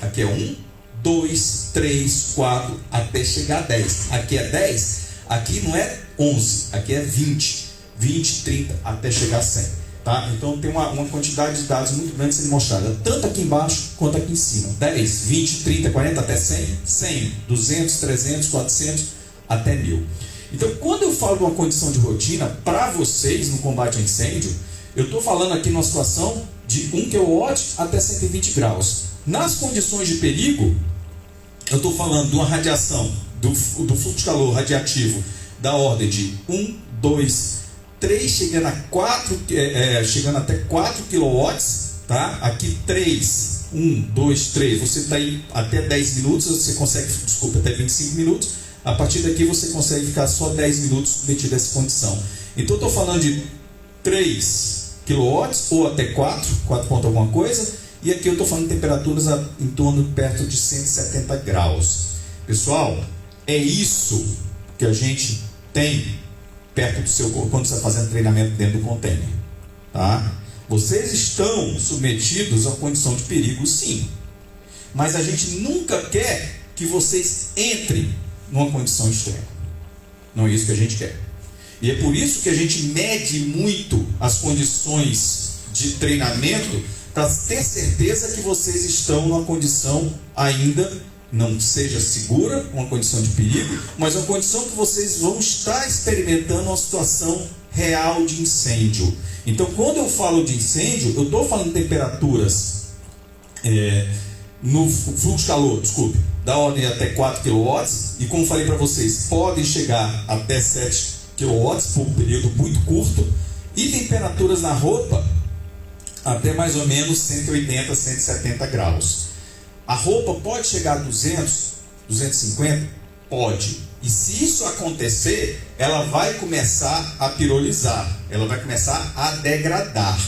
Aqui é 1, 2, 3, 4, até chegar a 10. Aqui é 10, aqui não é 11, aqui é 20. 20, 30, até chegar a 100. Tá? Então tem uma quantidade de dados muito grande sendo mostrada, tanto aqui embaixo quanto aqui em cima. 10, 20, 30, 40, até 100, 100, 200, 300, 400, até 1000. Então, quando eu falo de uma condição de rotina para vocês no combate a incêndio, eu estou falando aqui numa situação de 1 kW até 120 graus. Nas condições de perigo, eu estou falando de uma radiação do fluxo de calor radiativo da ordem de 1, 2, 3, chegando até 4 kW, tá? Aqui 3, 1, 2, 3, você está aí até 10 minutos, você consegue, até 25 minutos, a partir daqui você consegue ficar só 10 minutos submetido a essa condição. Então eu estou falando de 3 kW ou até 4 ponto alguma coisa, e aqui eu estou falando de temperaturas em torno perto de 170 graus. Pessoal, é isso que a gente tem perto do seu corpo quando você está fazendo treinamento dentro do container. Tá? Vocês estão submetidos a condição de perigo, sim. Mas a gente nunca quer que vocês entrem numa condição extrema. Não é isso que a gente quer. E é por isso que a gente mede muito as condições de treinamento, para ter certeza que vocês estão numa condição ainda, não seja segura, uma condição de perigo, mas uma condição que vocês vão estar experimentando uma situação real de incêndio. Então, quando eu falo de incêndio, eu estou falando de temperaturas no fluxo de calor, da ordem de até 4 kW, e como falei para vocês, podem chegar até 7 kW por um período muito curto, E temperaturas na roupa até mais ou menos 180, 170 graus. A roupa pode chegar a 200, 250? Pode. E se isso acontecer, ela vai começar a pirolizar, ela vai começar a degradar.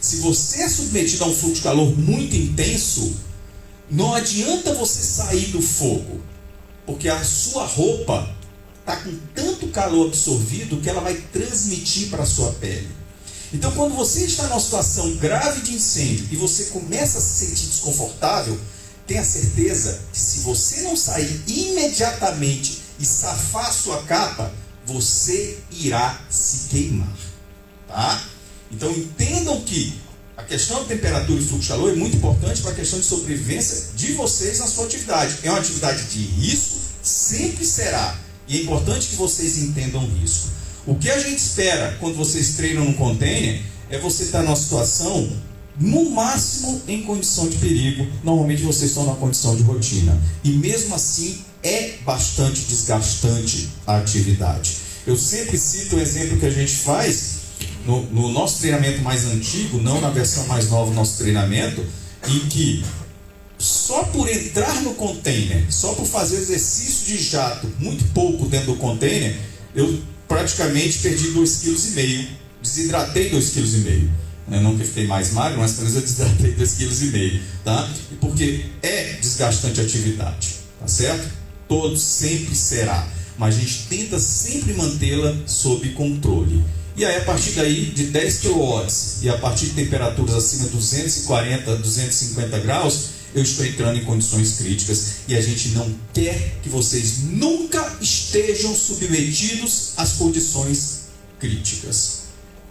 Se você é submetido a um fluxo de calor muito intenso, não adianta você sair do fogo, porque a sua roupa está com tanto calor absorvido que ela vai transmitir para a sua pele. Então, quando você está numa situação grave de incêndio e você começa a se sentir desconfortável, tenha certeza que se você não sair imediatamente e safar a sua capa, você irá se queimar. Tá? Então, entendam que a questão da temperatura e fluxo de calor é muito importante para a questão de sobrevivência de vocês na sua atividade. É uma atividade de risco, sempre será. E é importante que vocês entendam isso. O que a gente espera quando vocês treinam no container é você estar numa situação, no máximo, em condição de perigo. Normalmente vocês estão na condição de rotina. E mesmo assim, é bastante desgastante a atividade. Eu sempre cito o exemplo que a gente faz no nosso treinamento mais antigo, não na versão mais nova do nosso treinamento, em que só por entrar no container, só por fazer exercício de jato, muito pouco dentro do container, eu praticamente perdi 2,5 kg, desidratei 2,5 kg. Não que eu fiquei mais magro, mas pelo menos eu desidratei 2,5 kg, tá? Porque é desgastante a atividade, tá certo? Todo sempre será, mas a gente tenta sempre mantê-la sob controle. E aí, a partir daí, de 10 kW e a partir de temperaturas acima de 240, 250 graus, eu estou entrando em condições críticas. E a gente não quer que vocês nunca estejam submetidos às condições críticas.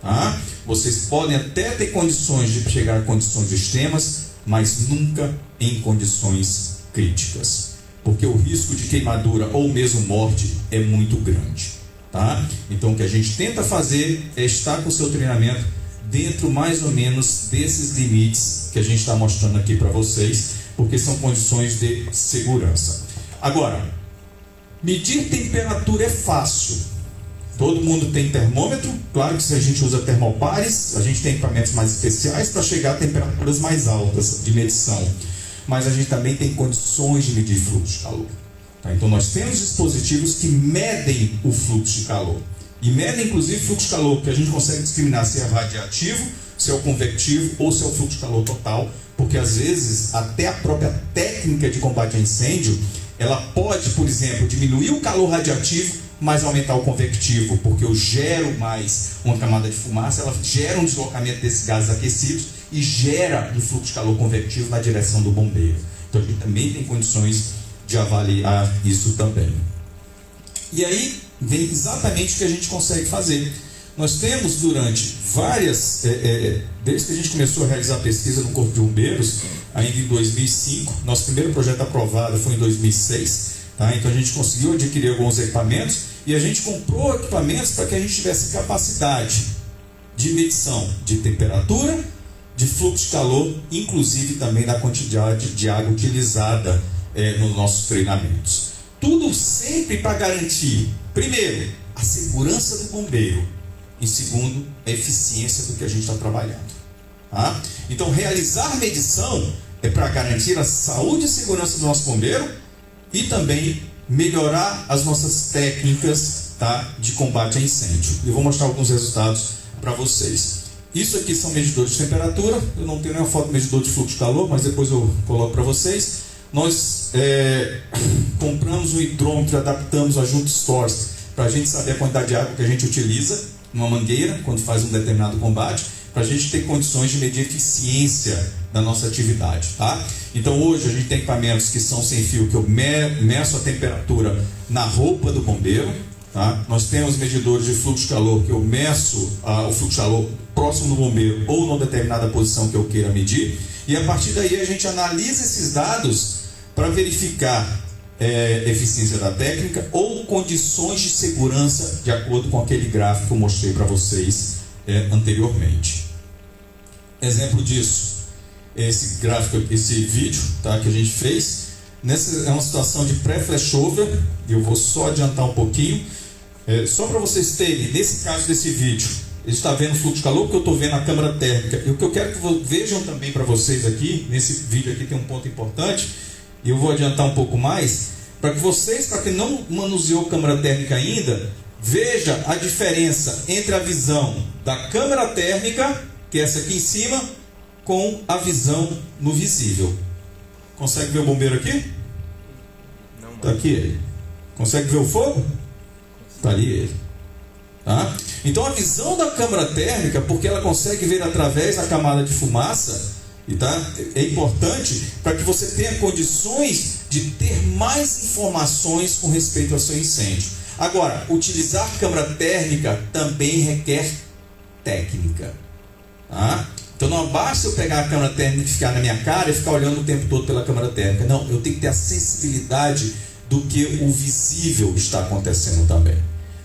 Tá? Vocês podem até ter condições de chegar a condições extremas, mas nunca em condições críticas. Porque o risco de queimadura ou mesmo morte é muito grande. Tá? Então o que a gente tenta fazer é estar com o seu treinamento dentro mais ou menos desses limites que a gente está mostrando aqui para vocês, porque são condições de segurança. Agora, medir temperatura é fácil. Todo mundo tem termômetro. Claro que se a gente usa termopares, a gente tem equipamentos mais especiais para chegar a temperaturas mais altas de medição, mas a gente também tem condições de medir fluxo de calor. Tá? Então nós temos dispositivos que medem o fluxo de calor. E medem inclusive fluxo de calor, que a gente consegue discriminar se é radiativo, se é o convectivo ou se é o fluxo de calor total, porque às vezes até a própria técnica de combate a incêndio, ela pode, por exemplo, diminuir o calor radiativo, mas aumentar o convectivo, porque eu gero mais uma camada de fumaça, ela gera um deslocamento desses gases aquecidos e gera um fluxo de calor convectivo na direção do bombeiro. Então a gente também tem condições de avaliar isso também. E aí vem exatamente o que a gente consegue fazer. Nós temos durante várias, desde que a gente começou a realizar pesquisa no Corpo de Bombeiros, ainda em 2005, nosso primeiro projeto aprovado foi em 2006, tá? Então a gente conseguiu adquirir alguns equipamentos e a gente comprou equipamentos para que a gente tivesse capacidade de medição de temperatura, de fluxo de calor, inclusive também da quantidade de água utilizada nos nossos treinamentos. Tudo sempre para garantir, primeiro, a segurança do bombeiro, e segundo, a eficiência do que a gente está trabalhando. Tá? Então, realizar medição é para garantir a saúde e segurança do nosso bombeiro e também melhorar as nossas técnicas, tá, de combate a incêndio. Eu vou mostrar alguns resultados para vocês. Isso aqui são medidores de temperatura. Eu não tenho nenhuma foto de medidor de fluxo de calor, mas depois eu coloco para vocês. Nós compramos um hidrômetro, adaptamos a Junto Stores para a gente saber a quantidade de água que a gente utiliza numa mangueira quando faz um determinado combate, para a gente ter condições de medir a eficiência da nossa atividade. Tá? Então hoje a gente tem equipamentos que são sem fio, que eu meço a temperatura na roupa do bombeiro. Tá? Nós temos medidores de fluxo de calor, que eu meço o fluxo de calor próximo do bombeiro ou numa determinada posição que eu queira medir, e a partir daí a gente analisa esses dados para verificar eficiência da técnica ou condições de segurança de acordo com aquele gráfico que eu mostrei para vocês anteriormente. Exemplo disso, esse gráfico, esse vídeo, tá, que a gente fez. Nessa é uma situação de pré-flashover, e eu vou só adiantar um pouquinho. Só para vocês terem, nesse caso desse vídeo, Ele está vendo o fluxo de calor porque eu estou vendo a câmara térmica. E o que eu quero que vejam também para vocês aqui, nesse vídeo aqui tem um ponto importante, e eu vou adiantar um pouco mais, para que vocês, para quem não manuseou câmara térmica ainda, veja a diferença entre a visão da câmara térmica, que é essa aqui em cima, com a visão no visível. Consegue ver o bombeiro aqui? Não. Está aqui ele. Consegue ver o fogo? Está ali ele. Tá? Então a visão da câmara térmica, porque ela consegue ver através da camada de fumaça, e tá? É importante para que você tenha condições de ter mais informações com respeito ao seu incêndio. Agora, utilizar câmara térmica também requer técnica. Tá? Então não basta eu pegar a câmera térmica e ficar na minha cara e ficar olhando o tempo todo pela câmera térmica. Não, eu tenho que ter a sensibilidade do que o visível está acontecendo também.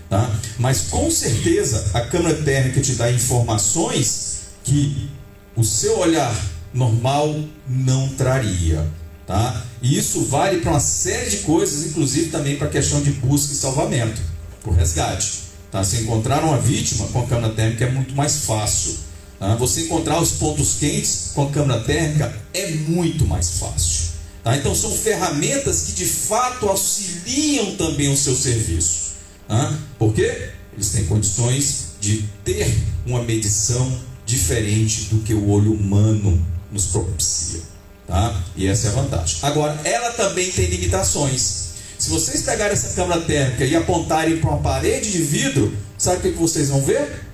Tá? Mas com certeza a câmera térmica te dá informações que o seu olhar normal não traria. Tá? E isso vale para uma série de coisas, inclusive também para a questão de busca e salvamento, por resgate. Tá? Se encontrar uma vítima com a câmera térmica é muito mais fácil. Tá? Você encontrar os pontos quentes com a câmera térmica é muito mais fácil. Tá? Então são ferramentas que de fato auxiliam também o seu serviço. Tá? Porque eles têm condições de ter uma medição diferente do que o olho humano nos propicia. Tá? E essa é a vantagem. Agora, ela também tem limitações. Se vocês pegarem essa câmera térmica e apontarem para uma parede de vidro, sabe o que vocês vão ver?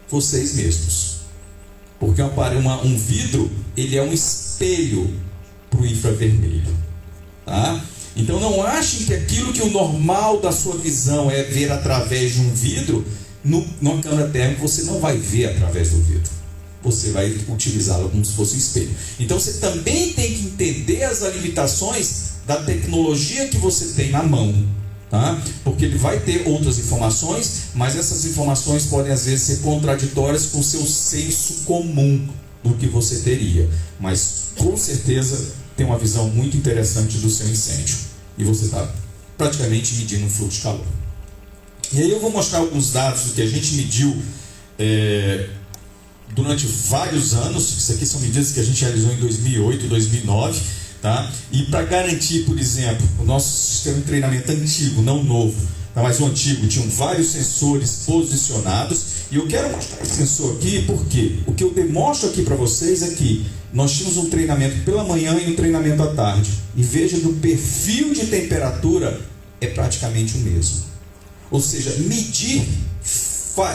Vocês mesmos. Porque um vidro, ele é um espelho para o infravermelho. Tá? Então não achem que aquilo que o normal da sua visão é ver através de um vidro, numa câmera térmica você não vai ver através do vidro. Você vai utilizá-la como se fosse um espelho. Então você também tem que entender as limitações da tecnologia que você tem na mão. Tá? Porque ele vai ter outras informações, mas essas informações podem às vezes ser contraditórias com o seu senso comum do que você teria. Mas com certeza tem uma visão muito interessante do seu incêndio. E você está praticamente medindo o fluxo de calor. E aí eu vou mostrar alguns dados do que a gente mediu durante vários anos. Isso aqui são medidas que a gente realizou em 2008, 2009. Tá? E para garantir, por exemplo, o nosso sistema de treinamento antigo, não novo, tá? Mas o antigo, tinham vários sensores posicionados. E eu quero mostrar esse sensor aqui porque o que eu demonstro aqui para vocês é que nós tínhamos um treinamento pela manhã e um treinamento à tarde. E veja que o perfil de temperatura é praticamente o mesmo. Ou seja, medir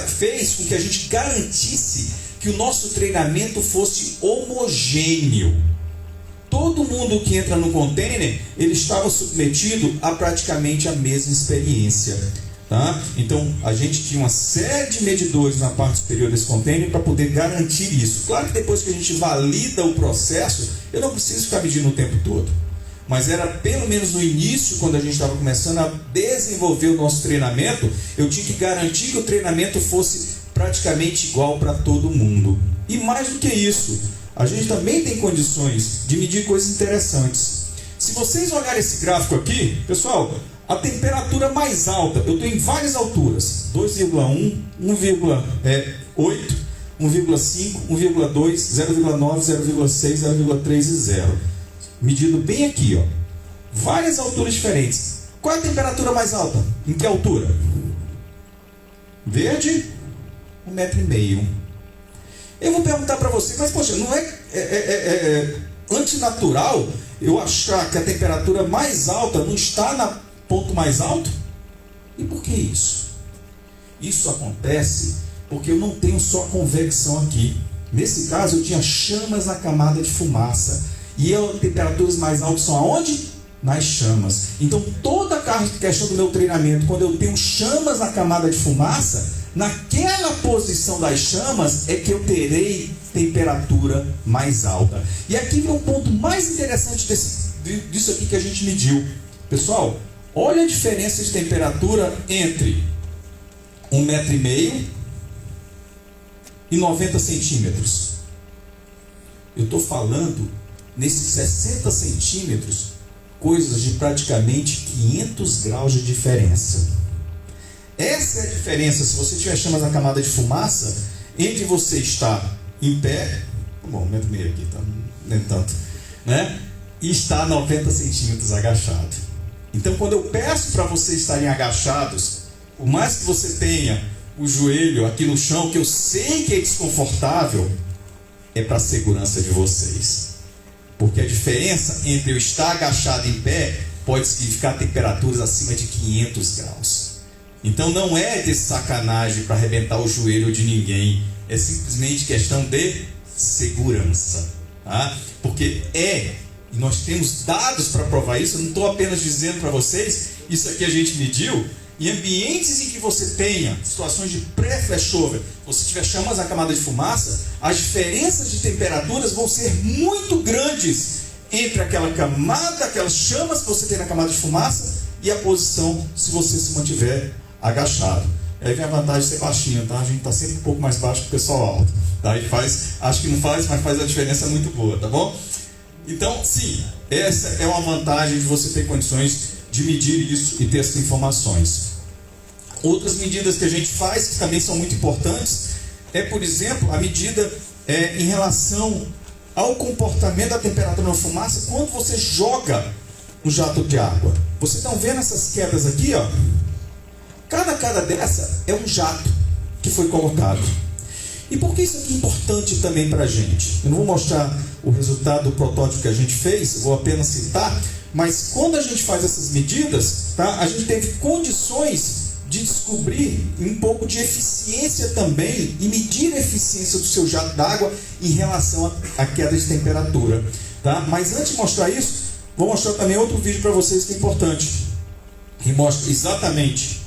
fez com que a gente garantisse que o nosso treinamento fosse homogêneo. Todo mundo que entra no container, ele estava submetido a praticamente a mesma experiência. Tá? Então, a gente tinha uma série de medidores na parte superior desse container para poder garantir isso. Claro que depois que a gente valida o processo, eu não preciso ficar medindo o tempo todo. Mas era pelo menos no início, quando a gente estava começando a desenvolver o nosso treinamento, eu tinha que garantir que o treinamento fosse praticamente igual para todo mundo. E mais do que isso, a gente também tem condições de medir coisas interessantes. Se vocês olharem esse gráfico aqui, pessoal, a temperatura mais alta, eu tenho em várias alturas, 2,1, 1,8, 1,5, 1,2, 0,9, 0,6, 0,3 e 0. Medido bem aqui, ó. Várias alturas diferentes. Qual é a temperatura mais alta? Em que altura? Verde, 1,5 metro. Eu vou perguntar para você, mas poxa, não é antinatural eu achar que a temperatura mais alta não está no ponto mais alto? E por que isso? Isso acontece porque eu não tenho só convecção aqui. Nesse caso eu tinha chamas na camada de fumaça. E as temperaturas mais altas são aonde? Nas chamas. Então toda a questão do meu treinamento, quando eu tenho chamas na camada de fumaça, naquela posição das chamas é que eu terei temperatura mais alta. E aqui vem um ponto mais interessante disso aqui que a gente mediu. Pessoal, olha a diferença de temperatura entre 1,5 metro e 90 centímetros. Eu estou falando nesses 60 centímetros, coisas de praticamente 500 graus de diferença. Essa é a diferença. Se você tiver chamas na camada de fumaça, entre você estar em pé, bom, metro e meio aqui, tá? Nem tanto, né? E estar 90 centímetros agachado. Então, quando eu peço para vocês estarem agachados, por mais que você tenha o joelho aqui no chão, que eu sei que é desconfortável, é para a segurança de vocês. Porque a diferença entre eu estar agachado em pé pode significar temperaturas acima de 500 graus. Então não é de sacanagem para arrebentar o joelho de ninguém, é simplesmente questão de segurança, tá? Porque e nós temos dados para provar isso. Eu não estou apenas dizendo para vocês, isso aqui a gente mediu. Em ambientes em que você tenha situações de pré-flashover, você tiver chamas na camada de fumaça, as diferenças de temperaturas vão ser muito grandes entre aquela camada, aquelas chamas que você tem na camada de fumaça e a posição se você se mantiver agachado. Aí vem a vantagem de ser baixinho, tá? A gente está sempre um pouco mais baixo que o pessoal alto, tá? E acho que não faz, mas faz a diferença muito boa, tá bom? Então, sim, essa é uma vantagem de você ter condições de medir isso e ter essas informações. Outras medidas que a gente faz, que também são muito importantes, é, por exemplo, a medida em relação ao comportamento da temperatura na fumaça quando você joga um jato de água. Vocês estão vendo essas quedas aqui, ó? Cada dessa é um jato que foi colocado. E por que isso aqui é importante também para a gente? Eu não vou mostrar o resultado do protótipo que a gente fez, vou apenas citar, mas quando a gente faz essas medidas, tá, a gente teve condições de descobrir um pouco de eficiência também e medir a eficiência do seu jato d'água em relação à queda de temperatura, tá? Mas antes de mostrar isso, vou mostrar também outro vídeo para vocês que é importante, que mostra exatamente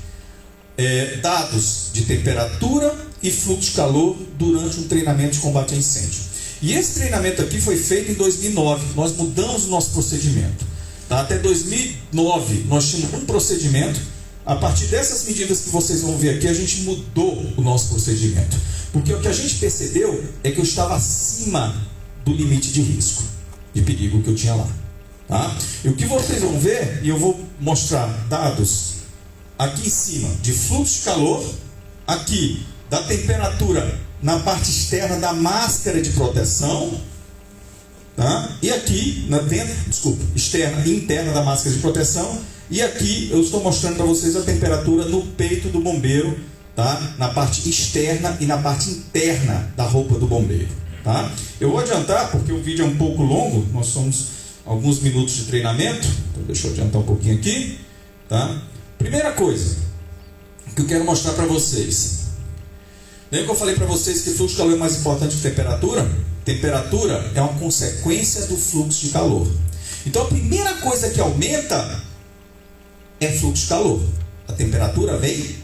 dados de temperatura e fluxo de calor durante um treinamento de combate a incêndio. E esse treinamento aqui foi feito em 2009, nós mudamos o nosso procedimento, tá? Até 2009 nós tínhamos um procedimento. A partir dessas medidas que vocês vão ver aqui, a gente mudou o nosso procedimento. Porque o que a gente percebeu é que eu estava acima do limite de risco, de perigo que eu tinha lá. Tá? E o que vocês vão ver, e eu vou mostrar dados aqui em cima de fluxo de calor, aqui da temperatura na parte externa da máscara de proteção, tá? E aqui, externa e interna da máscara de proteção. E aqui eu estou mostrando para vocês a temperatura no peito do bombeiro, tá? Na parte externa e na parte interna da roupa do bombeiro, tá? Eu vou adiantar porque o vídeo é um pouco longo, nós somos alguns minutos de treinamento, então deixa eu adiantar um pouquinho aqui, tá? Primeira coisa que eu quero mostrar para vocês. Lembra que eu falei para vocês que fluxo de calor é mais importante que temperatura? Temperatura é uma consequência do fluxo de calor. Então a primeira coisa que aumenta é fluxo de calor. A temperatura vem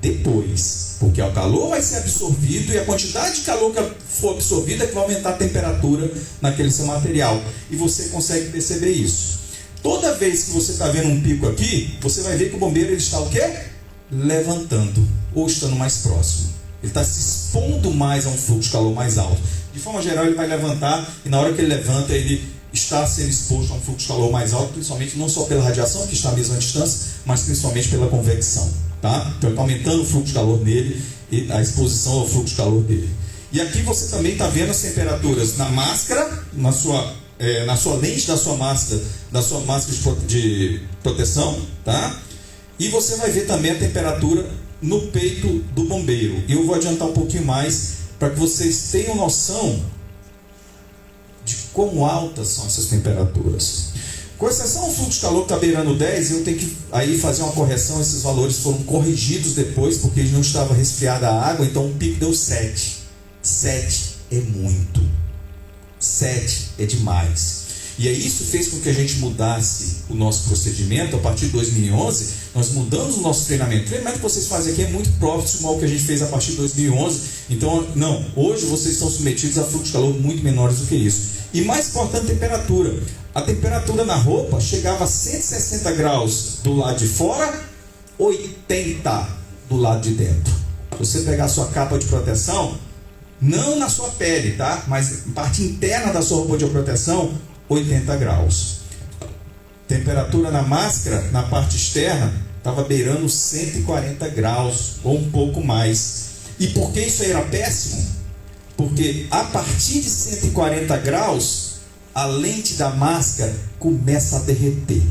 depois, porque o calor vai ser absorvido e a quantidade de calor que for absorvida é que vai aumentar a temperatura naquele seu material. E você consegue perceber isso. Toda vez que você está vendo um pico aqui, você vai ver que o bombeiro ele está o quê? Levantando, ou estando mais próximo. Ele está se expondo mais a um fluxo de calor mais alto. De forma geral, ele vai levantar e na hora que ele levanta, ele está sendo exposto a um fluxo de calor mais alto, principalmente não só pela radiação, que está à mesma distância, mas principalmente pela convecção. Tá? Então ele está aumentando o fluxo de calor nele e a exposição ao fluxo de calor dele. E aqui você também está vendo as temperaturas na máscara, na sua lente da sua máscara de proteção, tá? E você vai ver também a temperatura no peito do bombeiro. E eu vou adiantar um pouquinho mais para que vocês tenham noção de quão altas são essas temperaturas. Com exceção ao fluxo de calor que está beirando 10, eu tenho que aí fazer uma correção. Esses valores foram corrigidos depois, porque não estava resfriada a água, então o pico deu 7. 7 é muito. 7 é demais. E aí isso fez com que a gente mudasse o nosso procedimento. A partir de 2011, nós mudamos o nosso treinamento. O treinamento que vocês fazem aqui é muito próximo ao que a gente fez a partir de 2011. Então, não, hoje vocês estão submetidos a fluxos de calor muito menores do que isso. E mais importante, temperatura. A temperatura na roupa chegava a 160 graus do lado de fora, 80 do lado de dentro. Se você pegar a sua capa de proteção, não na sua pele, tá? Mas parte interna da sua roupa de proteção, 80 graus. Temperatura na máscara, na parte externa, estava beirando 140 graus ou um pouco mais. E por que isso aí era péssimo? Porque a partir de 140 graus, a lente da máscara começa a derreter.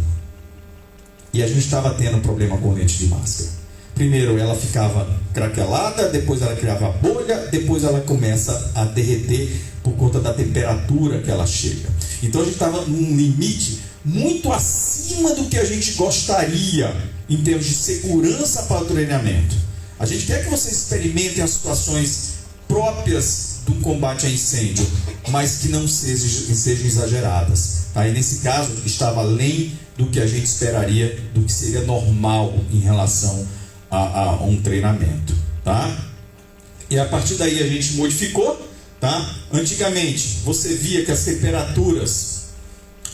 E a gente estava tendo problema com lente de máscara. Primeiro ela ficava craquelada, depois ela criava bolha, depois ela começa a derreter por conta da temperatura que ela chega. Então a gente estava num limite muito acima do que a gente gostaria em termos de segurança para o treinamento. A gente quer que vocês experimentem as situações próprias do combate a incêndio, mas que não sejam exageradas. Aí nesse caso estava além do que a gente esperaria, do que seria normal em relação a um treinamento, tá? E a partir daí a gente modificou, tá? Antigamente você via que as temperaturas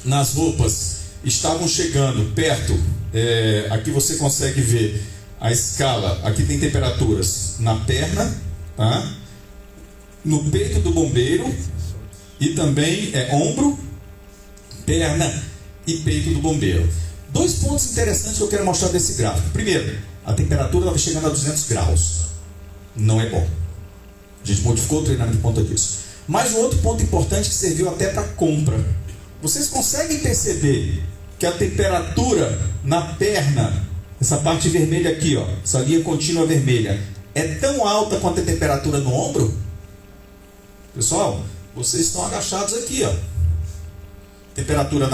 nas roupas estavam chegando perto, aqui você consegue ver a escala, aqui tem temperaturas na perna, tá? No peito do bombeiro e também ombro, perna e peito do bombeiro. Dois pontos interessantes que eu quero mostrar desse gráfico. Primeiro, a temperatura estava chegando a 200 graus. Não é bom. A gente modificou o treinamento por conta disso. Mas um outro ponto importante que serviu até para compra. Vocês conseguem perceber que a temperatura na perna, essa parte vermelha aqui, ó, essa linha contínua vermelha, é tão alta quanto a temperatura no ombro? Pessoal, vocês estão agachados aqui, ó. Temperatura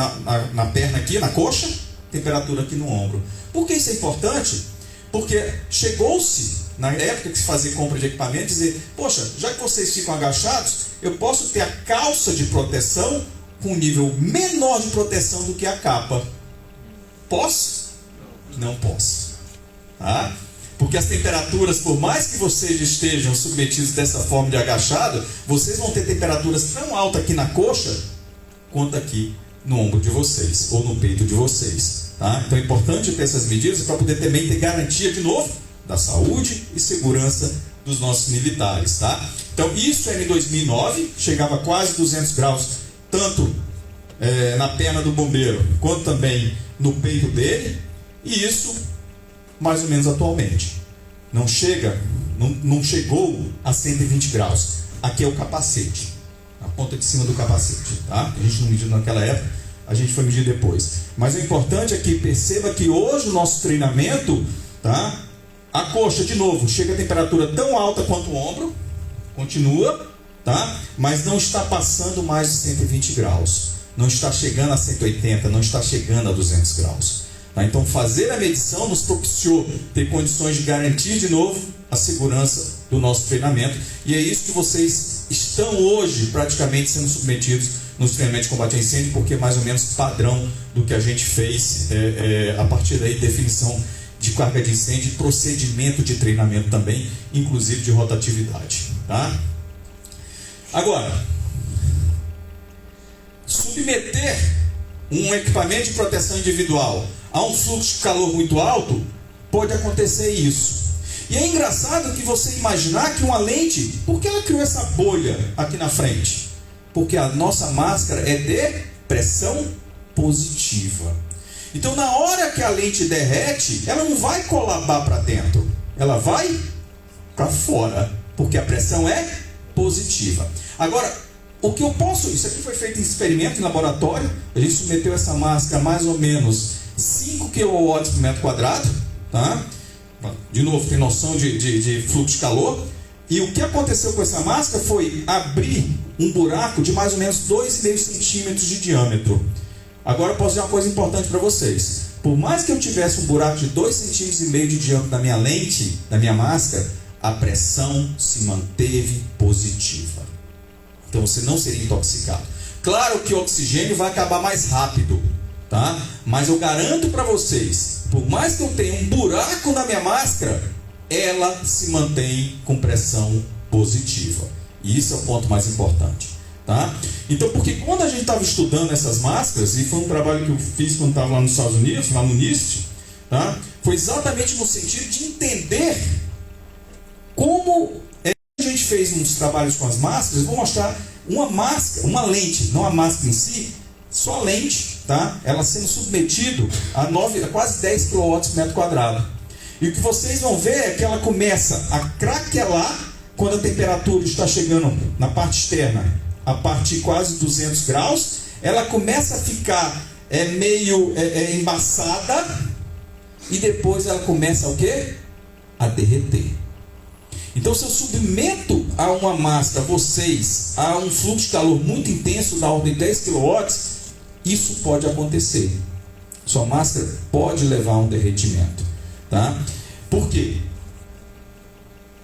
na perna aqui, na coxa, temperatura aqui no ombro. Por que isso é importante? Porque chegou-se, na época que se fazia compra de equipamento, dizer, poxa, já que vocês ficam agachados, eu posso ter a calça de proteção com um nível menor de proteção do que a capa. Posso? Não posso. Tá? Porque as temperaturas, por mais que vocês estejam submetidos dessa forma de agachado, vocês vão ter temperaturas tão altas aqui na coxa, quanto aqui no ombro de vocês, ou no peito de vocês. Tá? Então é importante ter essas medidas para poder também ter garantia, de novo, da saúde e segurança dos nossos militares. Tá? Então isso era em 2009, chegava a quase 200 graus, tanto na perna do bombeiro, quanto também no peito dele, e isso mais ou menos atualmente. Não chegou a 120 graus. Aqui é o capacete, a ponta de cima do capacete. Tá? A gente não mediu naquela época, a gente foi medir depois. Mas o importante é que perceba que hoje o nosso treinamento, tá? A coxa, de novo, chega a temperatura tão alta quanto o ombro, continua, tá? Mas não está passando mais de 120 graus. Não está chegando a 180, não está chegando a 200 graus. Tá? Então fazer a medição nos propiciou ter condições de garantir de novo a segurança do nosso treinamento. E é isso que vocês estão hoje praticamente sendo submetidos nos treinamentos de combate a incêndio, porque é mais ou menos padrão do que a gente fez a partir daí, definição de carga de incêndio e procedimento de treinamento também, inclusive de rotatividade. Tá? Agora, submeter um equipamento de proteção individual a um fluxo de calor muito alto, pode acontecer isso. E é engraçado que você imaginar que uma lente, por que ela criou essa bolha aqui na frente? Porque a nossa máscara é de pressão positiva. Então na hora que a lente derrete, ela não vai colabar para dentro, ela vai para fora, porque a pressão é positiva. Agora, o que eu posso, isso aqui foi feito em experimento em laboratório, a gente submeteu essa máscara a mais ou menos 5 kW por metro quadrado, tá? De novo, tem noção de fluxo de calor. E o que aconteceu com essa máscara foi abrir um buraco de mais ou menos 2,5 centímetros de diâmetro. Agora eu posso dizer uma coisa importante para vocês. Por mais que eu tivesse um buraco de 2,5 centímetros de diâmetro da minha lente, da minha máscara, a pressão se manteve positiva. Então você não seria intoxicado. Claro que o oxigênio vai acabar mais rápido, tá? Mas eu garanto para vocês, por mais que eu tenha um buraco na minha máscara, ela se mantém com pressão positiva. E isso é o ponto mais importante. Tá? Então, porque quando a gente estava estudando essas máscaras, e foi um trabalho que eu fiz quando estava lá nos Estados Unidos, lá no NIST, tá? Foi exatamente no sentido de entender como a gente fez uns trabalhos com as máscaras. Vou mostrar uma máscara, uma lente, não a máscara em si, só a lente, tá? Ela sendo submetido a quase 10 kW por metro quadrado. E o que vocês vão ver é que ela começa a craquelar quando a temperatura está chegando na parte externa, a parte de quase 200 graus, ela começa a ficar meio embaçada e depois ela começa o quê? A derreter. Então, se eu submeto a uma máscara, vocês, a um fluxo de calor muito intenso da ordem de 10 kW, isso pode acontecer. Sua máscara pode levar a um derretimento. Tá? Por quê?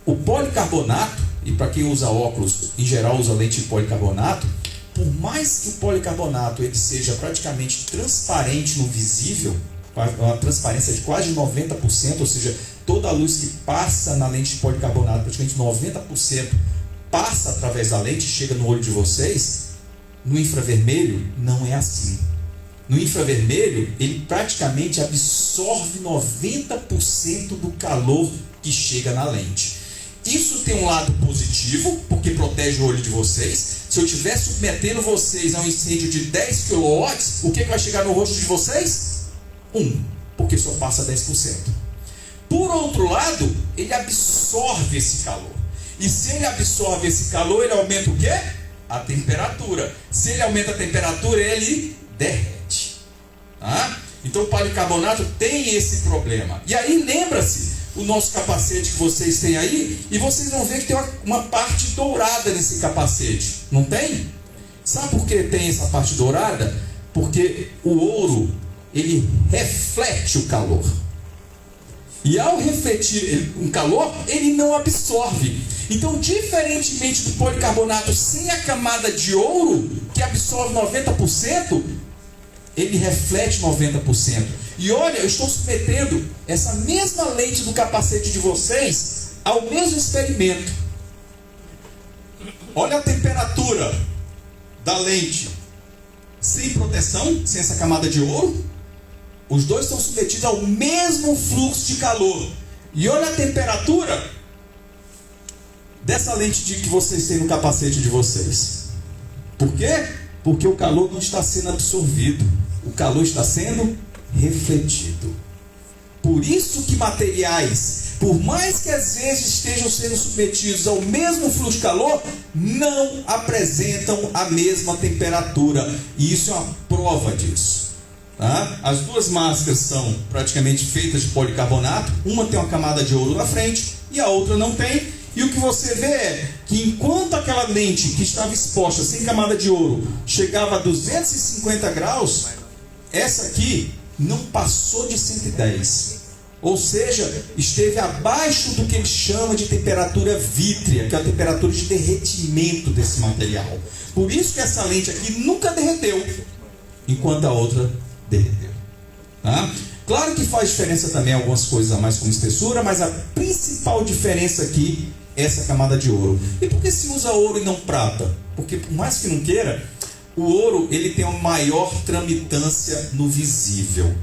O policarbonato, e para quem usa óculos, em geral usa lente de policarbonato, por mais que o policarbonato ele seja praticamente transparente no visível, uma transparência de quase 90%, ou seja, toda a luz que passa na lente de policarbonato, praticamente 90%, passa através da lente e chega no olho de vocês. No infravermelho não é assim. No infravermelho ele praticamente absorve 90% do calor que chega na lente. Isso tem um lado positivo, porque protege o olho de vocês. Se eu estiver submetendo vocês a um incêndio de 10 kW, o que vai chegar no rosto de vocês? 1, porque só passa 10%. Por outro lado, ele absorve esse calor. E se ele absorve esse calor, ele aumenta o quê? A temperatura. Se ele aumenta a temperatura, ele derrete. Tá? Então o policarbonato tem esse problema. E aí lembra-se, o nosso capacete que vocês têm aí, e vocês vão ver que tem uma parte dourada nesse capacete. Não tem? Sabe por que tem essa parte dourada? Porque o ouro, ele reflete o calor. E ao refletir um calor, ele não absorve. Então, diferentemente do policarbonato sem a camada de ouro, que absorve 90%, ele reflete 90%. E olha, eu estou submetendo essa mesma lente do capacete de vocês ao mesmo experimento. Olha a temperatura da lente sem proteção, sem essa camada de ouro. Os dois estão submetidos ao mesmo fluxo de calor. E olha a temperatura dessa lente que vocês têm no capacete de vocês. Por quê? Porque o calor não está sendo absorvido. O calor está sendo refletido. Por isso que materiais, por mais que às vezes estejam sendo submetidos ao mesmo fluxo de calor, não apresentam a mesma temperatura. E isso é uma prova disso. Tá? As duas máscaras são praticamente feitas de policarbonato. Uma tem uma camada de ouro na frente e a outra não tem. E o que você vê é que enquanto aquela lente que estava exposta sem camada de ouro chegava a 250 graus, essa aqui não passou de 110. Ou seja, esteve abaixo do que ele chama de temperatura vítrea, que é a temperatura de derretimento desse material. Por isso que essa lente aqui nunca derreteu, enquanto a outra derreteu. Tá? Claro que faz diferença também algumas coisas a mais como espessura, mas a principal diferença aqui é essa camada de ouro. E por que se usa ouro e não prata? Porque por mais que não queira, o ouro ele tem uma maior tramitância no visível.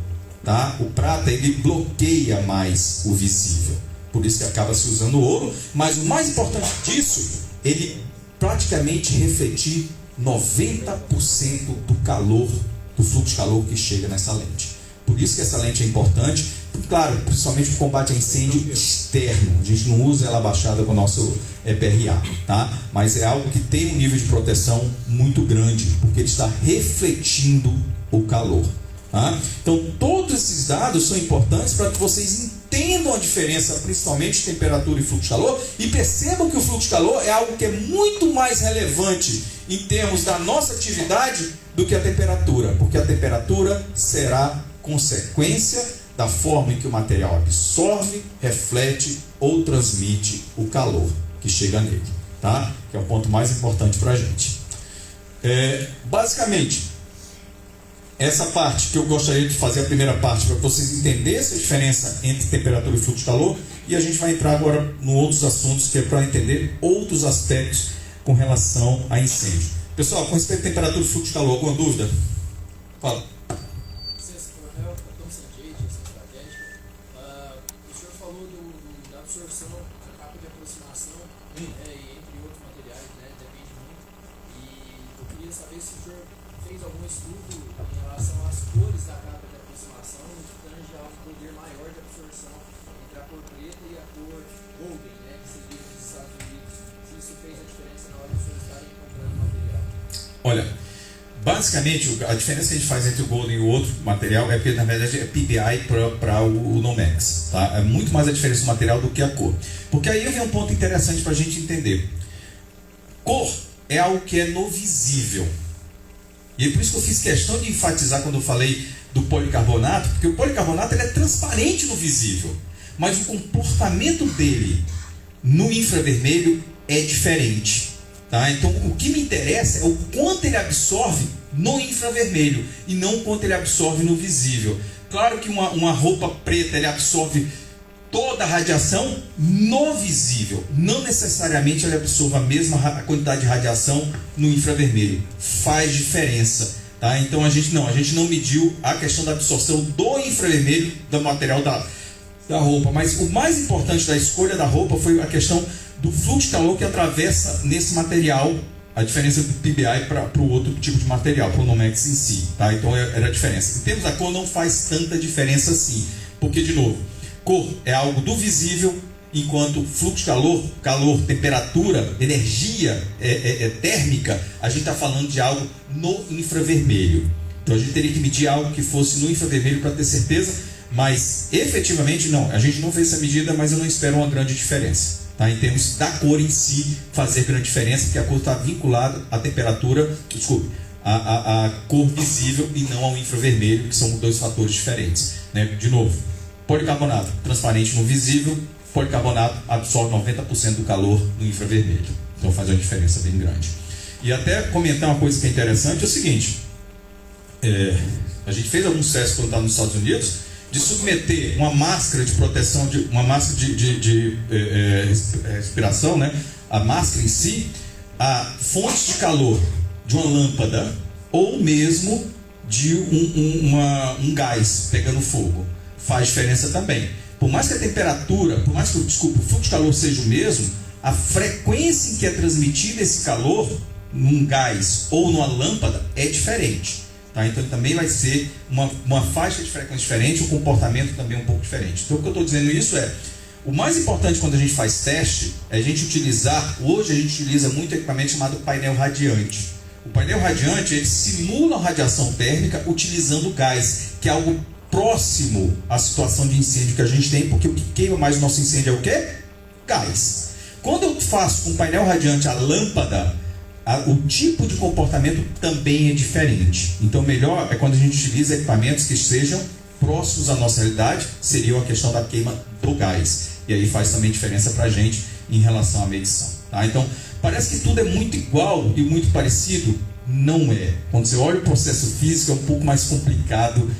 Tá? O prata ele bloqueia mais o visível. Por isso que acaba se usando o ouro. Mas o mais importante disso, ele praticamente refletir 90% do calor, do fluxo de calor que chega nessa lente. Por isso que essa lente é importante, claro, principalmente para o combate a incêndio externo. A gente não usa ela abaixada com o nosso PRA, tá? Mas é algo que tem um nível de proteção muito grande, porque ele está refletindo o calor. Tá? Então, todos esses dados são importantes para que vocês entendam a diferença, principalmente de temperatura e fluxo de calor, e percebam que o fluxo de calor é algo que é muito mais relevante em termos da nossa atividade do que a temperatura, porque a temperatura será consequência da forma em que o material absorve, reflete ou transmite o calor que chega nele, tá? Que é o ponto mais importante para a gente. Basicamente, essa parte que eu gostaria de fazer, a primeira parte, para que vocês entendessem a diferença entre temperatura e fluxo de calor, e a gente vai entrar agora em outros assuntos, que é para entender outros aspectos com relação a incêndio. Pessoal, com respeito à temperatura e fluxo de calor, alguma dúvida? Fala. entre a cor preta e a cor golden, né, que seria dos Estados Unidos, se isso fez a diferença na hora de vocês estarem comprando o material? Olha, basicamente a diferença que a gente faz entre o golden e o outro material é porque na verdade é PBI para o Nomex, tá? É muito mais a diferença do material do que a cor. Porque aí vem um ponto interessante para a gente entender. Cor é algo que é no visível. E é por isso que eu fiz questão de enfatizar quando eu falei do policarbonato, porque o policarbonato ele é transparente no visível, mas o comportamento dele no infravermelho é diferente. Tá? Então o que me interessa é o quanto ele absorve no infravermelho e não o quanto ele absorve no visível. Claro que uma roupa preta ele absorve toda a radiação no visível, não necessariamente ele absorve a mesma quantidade de radiação no infravermelho. Faz diferença, tá? Então a gente não mediu a questão da absorção do infravermelho do material da roupa, mas o mais importante da escolha da roupa foi a questão do fluxo de calor que atravessa nesse material, a diferença do PBI para o outro tipo de material, para o Nomex em si, tá? Então era a diferença. Em termos da cor não faz tanta diferença assim, porque de novo, cor é algo do visível, enquanto fluxo de calor, temperatura, energia térmica, a gente está falando de algo no infravermelho. Então a gente teria que medir algo que fosse no infravermelho para ter certeza, mas efetivamente não, a gente não fez essa medida, mas eu não espero uma grande diferença, tá? Em termos da cor em si fazer grande diferença, porque a cor está vinculada à temperatura, a cor visível e não ao infravermelho, que são dois fatores diferentes, né? De novo, policarbonato transparente no visível, policarbonato absorve 90% do calor no infravermelho. Então faz uma diferença bem grande. E até comentar uma coisa que é interessante, é o seguinte, a gente fez alguns testes quando estava nos Estados Unidos, de submeter uma máscara de proteção, uma máscara de respiração, né? A máscara em si, a fontes de calor de uma lâmpada ou mesmo de um gás pegando fogo. Faz diferença também. Por mais que a temperatura, por mais que o fluxo de calor seja o mesmo, a frequência em que é transmitido esse calor num gás ou numa lâmpada é diferente. Tá? Então também vai ser uma faixa de frequência diferente, o comportamento também um pouco diferente. Então o que eu estou dizendo isso é, o mais importante quando a gente faz teste é a gente utilizar, hoje a gente utiliza muito equipamento chamado painel radiante. O painel radiante ele simula a radiação térmica utilizando gás, que é algo próximo à situação de incêndio que a gente tem, porque o que queima mais o nosso incêndio é o quê? Gás. Quando eu faço com um painel radiante a lâmpada, o tipo de comportamento também é diferente. Então melhor é quando a gente utiliza equipamentos que sejam próximos à nossa realidade, seria a questão da queima do gás. E aí faz também diferença para a gente em relação à medição. Tá? Então parece que tudo é muito igual e muito parecido. Não é. Quando você olha o processo físico é um pouco mais complicado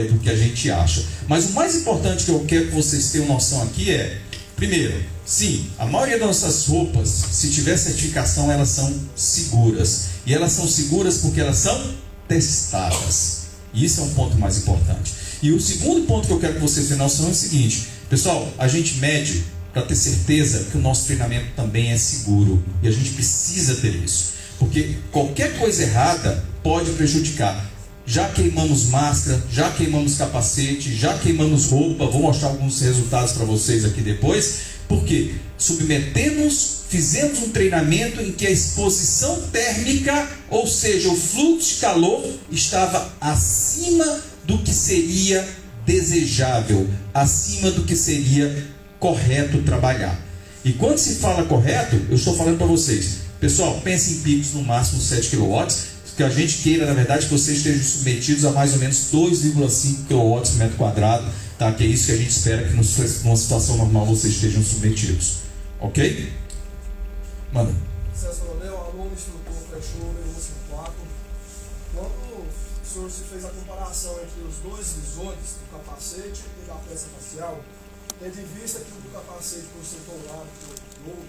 do que a gente acha. Mas o mais importante que eu quero que vocês tenham noção aqui é, primeiro, sim, a maioria das nossas roupas, se tiver certificação, elas são seguras. E elas são seguras porque elas são testadas. E isso é um ponto mais importante. E o segundo ponto que eu quero que vocês tenham noção é o seguinte, pessoal, a gente mede para ter certeza que o nosso treinamento também é seguro. E a gente precisa ter isso. Porque qualquer coisa errada pode prejudicar. Já queimamos máscara, já queimamos capacete, já queimamos roupa. Vou mostrar alguns resultados para vocês aqui depois. Porque fizemos um treinamento em que a exposição térmica, ou seja, o fluxo de calor, estava acima do que seria desejável, acima do que seria correto trabalhar. E quando se fala correto, eu estou falando para vocês, pessoal, pense em picos no máximo 7 kW, que a gente queira, na verdade, que vocês estejam submetidos a mais ou menos 2,5 kW por metro quadrado, tá? Que é isso que a gente espera que numa situação normal vocês estejam submetidos. Ok? Manda. César Leão, aluno, instrutor, fechou, 154. Quando o senhor se fez a comparação entre os dois visores, do capacete e da peça facial, tendo em vista que o do capacete, por ser dourado, por novo,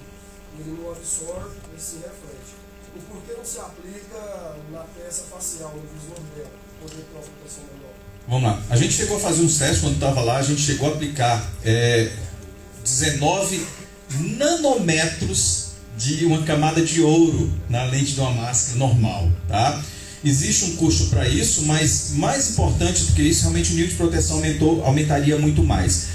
ele não absorve e se reflete. O porquê não se aplica na peça facial, no visor dela, poder ter uma proteção melhor? Vamos lá. A gente chegou a fazer uns testes quando estava lá, a gente chegou a aplicar 19 nanômetros de uma camada de ouro na lente de uma máscara normal, tá? Existe um custo para isso, mas mais importante do que isso, realmente o nível de proteção aumentaria muito mais.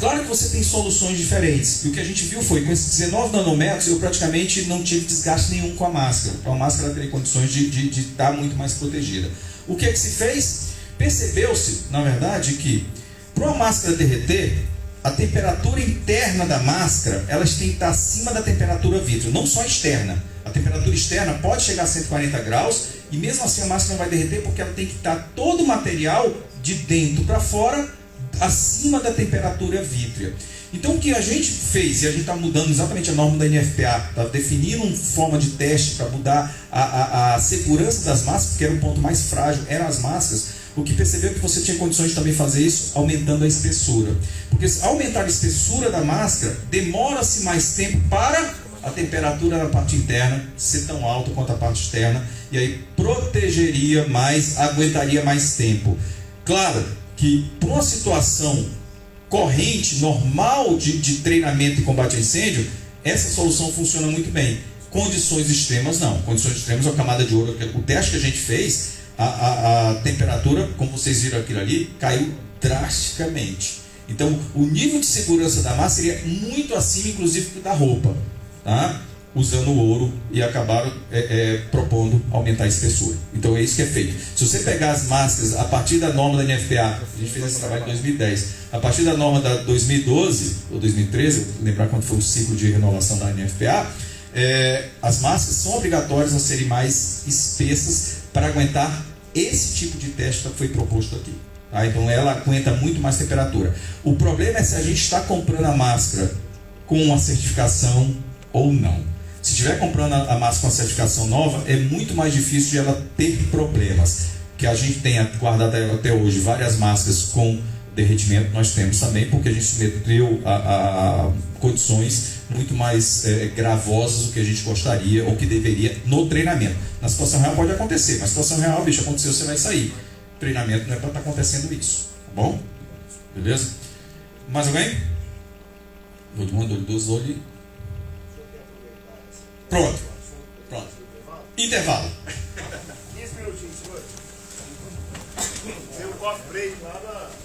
Claro que você tem soluções diferentes. E o que a gente viu foi, com esses 19 nanômetros, eu praticamente não tive desgaste nenhum com a máscara. Então a máscara teria condições de estar muito mais protegida. O que é que se fez? Percebeu-se, na verdade, que para uma máscara derreter, a temperatura interna da máscara, elas têm que estar acima da temperatura vítreo, não só externa. A temperatura externa pode chegar a 140 graus e mesmo assim a máscara não vai derreter porque ela tem que estar todo o material de dentro para fora acima da temperatura vítrea. Então o que a gente fez, e a gente está mudando exatamente a norma da NFPA, está definindo uma forma de teste para mudar a segurança das máscaras, porque era o ponto mais frágil, eram as máscaras. O que percebeu que você tinha condições de também fazer isso aumentando a espessura. Porque se aumentar a espessura da máscara, demora-se mais tempo para a temperatura na parte interna ser tão alta quanto a parte externa, e aí protegeria mais, aguentaria mais tempo. Claro que para uma situação corrente, normal de treinamento e combate a incêndio, essa solução funciona muito bem. Condições extremas não. Condições extremas, a camada de ouro, o teste que a gente fez, a temperatura, como vocês viram aquilo ali, caiu drasticamente. Então o nível de segurança da massa seria muito acima, inclusive, da roupa, tá? Usando o ouro, e acabaram propondo aumentar a espessura. Então é isso que é feito. Se você pegar as máscaras a partir da norma da NFPA, a gente fez esse trabalho em 2010, a partir da norma da 2012 ou 2013, lembrar quando foi o ciclo de renovação da NFPA, as máscaras são obrigatórias a serem mais espessas para aguentar esse tipo de teste que foi proposto aqui. Tá? Então ela aguenta muito mais temperatura. O problema é se a gente está comprando a máscara com uma certificação ou não. Se estiver comprando a máscara com a certificação nova, é muito mais difícil de ela ter problemas. Que a gente tenha guardado até hoje várias máscaras com derretimento, nós temos também, porque a gente submeteu a condições muito mais gravosas do que a gente gostaria ou que deveria no treinamento. Na situação real pode acontecer, mas na situação real, bicho, aconteceu, você vai sair. O treinamento não é para estar acontecendo isso, tá bom? Beleza? Mais alguém? Todo mundo, olho dos olhos. Pronto. Intervalo. 15 minutinhos, senhor. Tem um coffee break lá na...